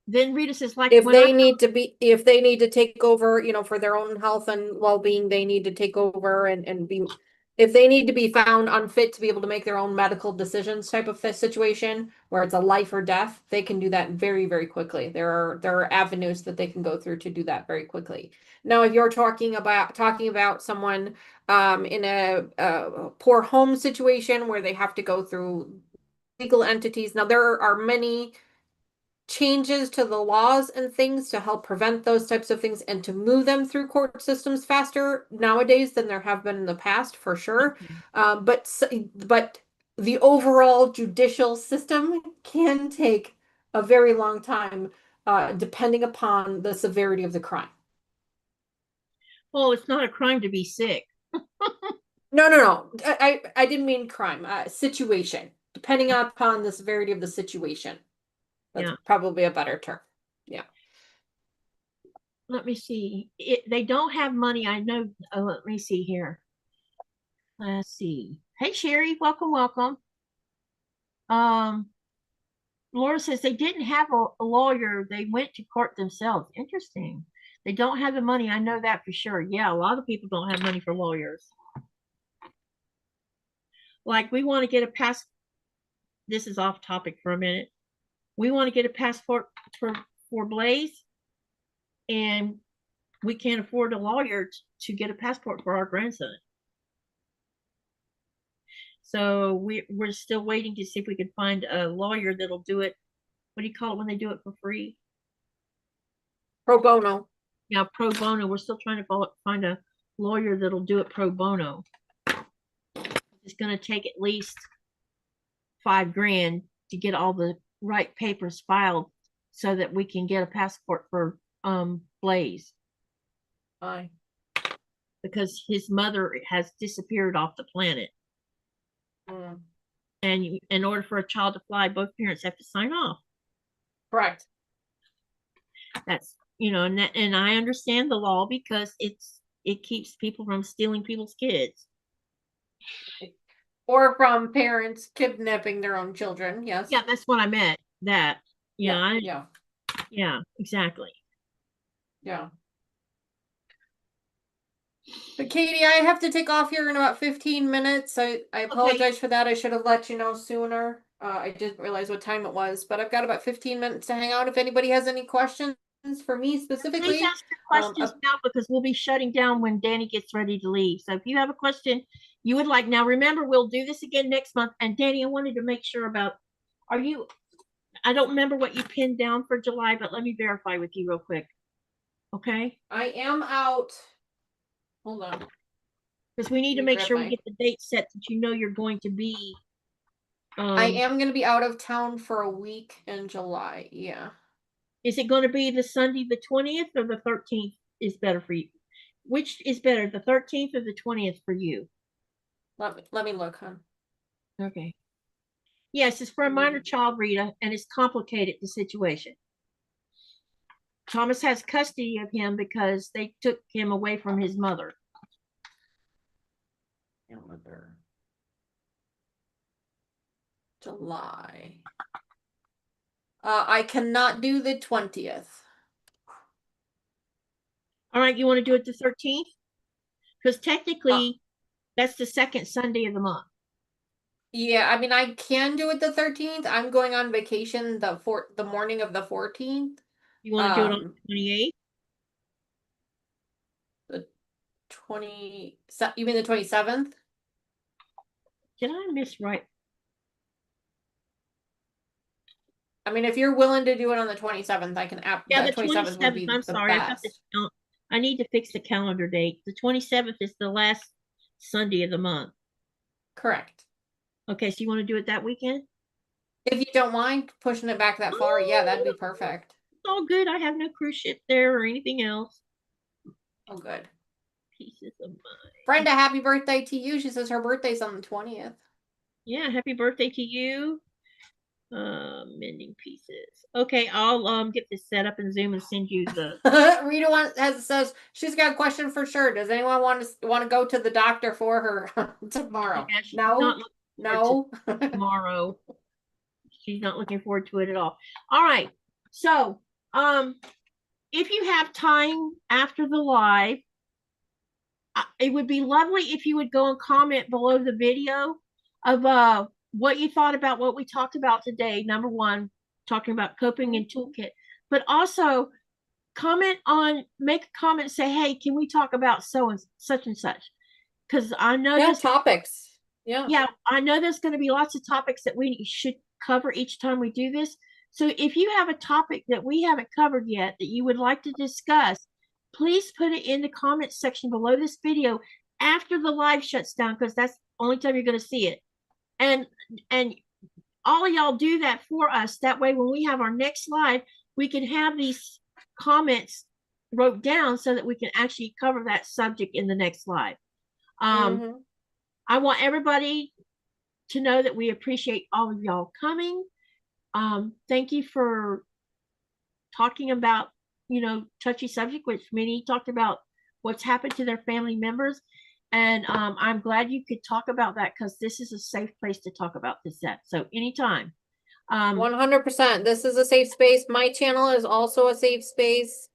then Rita says, like,
If
when
they need to take over, for their own health and well-being, they need to take over and be, if they need to be found unfit to be able to make their own medical decisions type of situation where it's a life or death, they can do that very, very quickly. There are avenues that they can go through to do that very quickly. Now, if you're talking about someone in a poor home situation where they have to go through legal entities, now there are many changes to the laws and things to help prevent those types of things and to move them through court systems faster nowadays than there have been in the past, for sure. But the overall judicial system can take a very long time, depending upon the severity of the crime.
well, it's not a crime to be sick.
No. I didn't mean crime. Situation. Depending upon the severity of the situation. That's probably a better term. Yeah.
Let me see. They don't have money. I know. Let me see here. Let's see. Hey, Sherry, welcome. Laura says they didn't have a lawyer. They went to court themselves. Interesting. They don't have the money. I know that for sure. Yeah, a lot of people don't have money for lawyers. Like, we want to get a pass. This is off topic for a minute. We want to get a passport for Blaze, and we can't afford a lawyer to get a passport for our grandson. So we're still waiting to see if we can find a lawyer that'll do it. What do you call it when they do it for free?
Pro bono.
Yeah, pro bono. We're still trying to find a lawyer that'll do it pro bono. It's going to take at least $5,000 to get all the right papers filed so that we can get a passport for Blaze.
Aye.
Because his mother has disappeared off the planet. And in order for a child to fly, both parents have to sign off.
Correct.
That's, and I understand the law because it keeps people from stealing people's kids.
Or from parents kidnapping their own children. Yes.
Yeah, that's what I meant. That.
Yeah.
Yeah, exactly.
Yeah. But Katie, I have to take off here in about 15 minutes. I apologize for that. I should have let you know sooner. I didn't realize what time it was, but I've got about 15 minutes to hang out. If anybody has any questions for me specifically.
Please ask your questions now because we'll be shutting down when Danny gets ready to leave. So if you have a question you would like, now remember, we'll do this again next month. And Danny, I wanted to make sure about, I don't remember what you pinned down for July, but let me verify with you real quick. Okay?
I am out. Hold on.
Because we need to make sure we get the date set that you're going to be.
I am going to be out of town for a week in July. Yeah.
Is it going to be the Sunday, the 20th, or the 13th is better for you? Which is better, the 13th or the 20th for you?
Let me look, hon.
Okay. Yes, it's for a minor child, Rita, and it's complicated, the situation. Thomas has custody of him because they took him away from his mother.
July. I cannot do the 20th.
All right, you want to do it the 13th? Because technically, that's the second Sunday of the month.
Yeah, I mean, I can do it the 13th. I'm going on vacation the morning of the 14th.
You want to do it on the 28th?
The you mean the 27th?
Did I miss right?
I mean, if you're willing to do it on the 27th, I can
Yeah,
the
the
27th would
27th.
be
I'm
the
sorry. I got
best.
this. I need to fix the calendar date. The 27th is the last Sunday of the month.
Correct.
Okay, so you want to do it that weekend?
If you don't mind pushing it back that far, yeah, that'd be perfect.
It's all good. I have no cruise ship there or anything else.
Oh, good.
Pieces of mind.
Brenda, happy birthday to you. She says her birthday's on the 20th.
Yeah, happy birthday to you. Mending Pieces. Okay, I'll get this set up in Zoom and send you the
Rita says she's got a question for sure. Does anyone want to go to the doctor for her tomorrow?
Yeah, she's
No,
not
no.
tomorrow. She's not looking forward to it at all. All right. So, if you have time after the live, it would be lovely if you would go and comment below the video of what you thought about what we talked about today. Number one, talking about coping and toolkit, but also make a comment, say, hey, can we talk about so and such and such? Because I know
topics. Yeah,
I know there's going to be lots of topics that we should cover each time we do this. So if you have a topic that we haven't covered yet that you would like to discuss, please put it in the comments section below this video after the live shuts down, because that's the only time you're going to see it. And all of y'all do that for us. That way, when we have our next live, we can have these comments wrote down so that we can actually cover that subject in the next live. I want everybody to know that we appreciate all of y'all coming. Thank you for talking about, touchy subject, which many talked about what's happened to their family members. And I'm glad you could talk about that, because this is a safe place to talk about this at. So anytime.
100%. This is a safe space. My channel is also a safe space.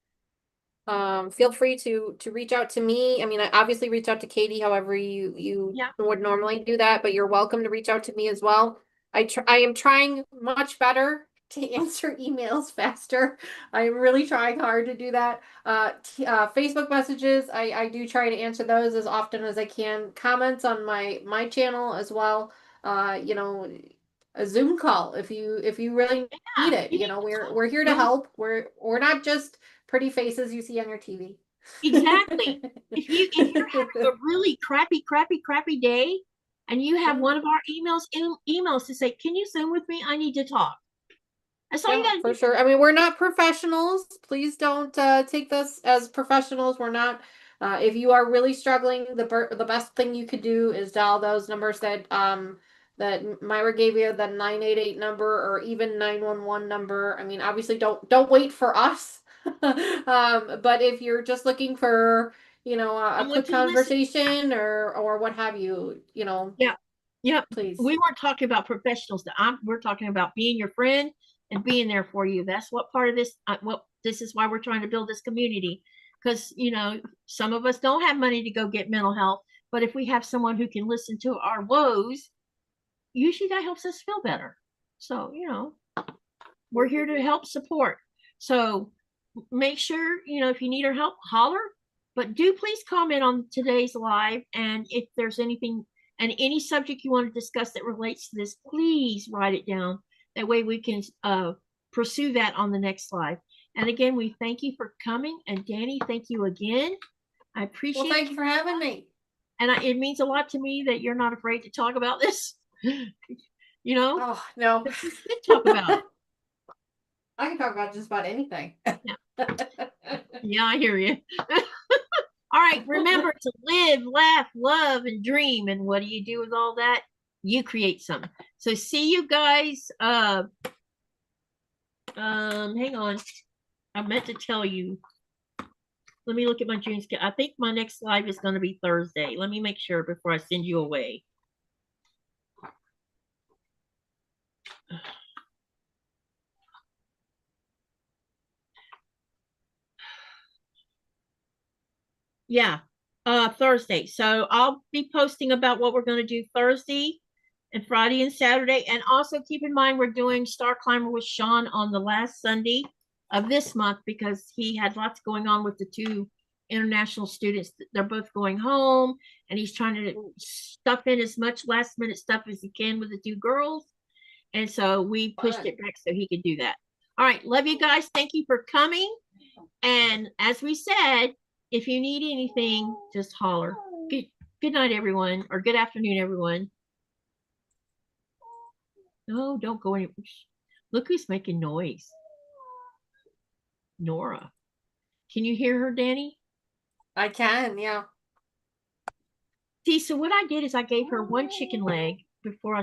Feel free to reach out to me. I mean, I obviously reach out to Katie, however you would normally do that, but you're welcome to reach out to me as well. I am trying much better to answer emails faster. I'm really trying hard to do that. Facebook messages, I do try to answer those as often as I can. Comments on my channel as well. A Zoom call if you really need it. We're here to help. We're not just pretty faces you see on your TV.
Exactly. If you're having a really crappy day, and you have one of our emails to say, can you Zoom with me? I need to talk. That's all you gotta
for
do.
sure. I mean, we're not professionals. Please don't take this as professionals. We're not. If you are really struggling, the best thing you could do is dial those numbers that Myra gave you, the 988 number or even 911 number. I mean, obviously don't wait for us. But if you're just looking for, a quick conversation or what have you,
Yeah.
please.
We weren't talking about professionals. We're talking about being your friend and being there for you. That's what part of this, this is why we're trying to build this community. Because, some of us don't have money to go get mental health, but if we have someone who can listen to our woes, usually that helps us feel better. So, we're here to help support. So make sure, if you need our help, holler, but do please comment on today's live. And if there's anything and any subject you want to discuss that relates to this, please write it down. That way we can pursue that on the next live. And again, we thank you for coming. And Dani, thank you again. I appreciate it.
Well, thank you for having me.
And it means a lot to me that you're not afraid to talk about this.
Oh, no.
We can talk about it.
I can talk about just about anything.
Yeah, I hear you. All right, remember to live, laugh, love, and dream. And what do you do with all that? You create some. So see you guys. Hang on. I meant to tell you. Let me look at my June schedule. I think my next live is going to be Thursday. Let me make sure before I send you away. Yeah, Thursday. So I'll be posting about what we're going to do Thursday and Friday and Saturday. And also keep in mind, we're doing Star Climber with Sean on the last Sunday of this month because he had lots going on with the two international students. They're both going home and he's trying to stuff in as much last minute stuff as he can with the two girls. And so we pushed
Fun.
it back so he could do that. All right. Love you guys. Thank you for coming. And as we said, if you need anything, just holler. Good night, everyone, or good afternoon, everyone. No, don't go any. Look who's making noise. Nora. Can you hear her, Danny?
I can, yeah.
See, so what I did is I gave her one chicken leg before I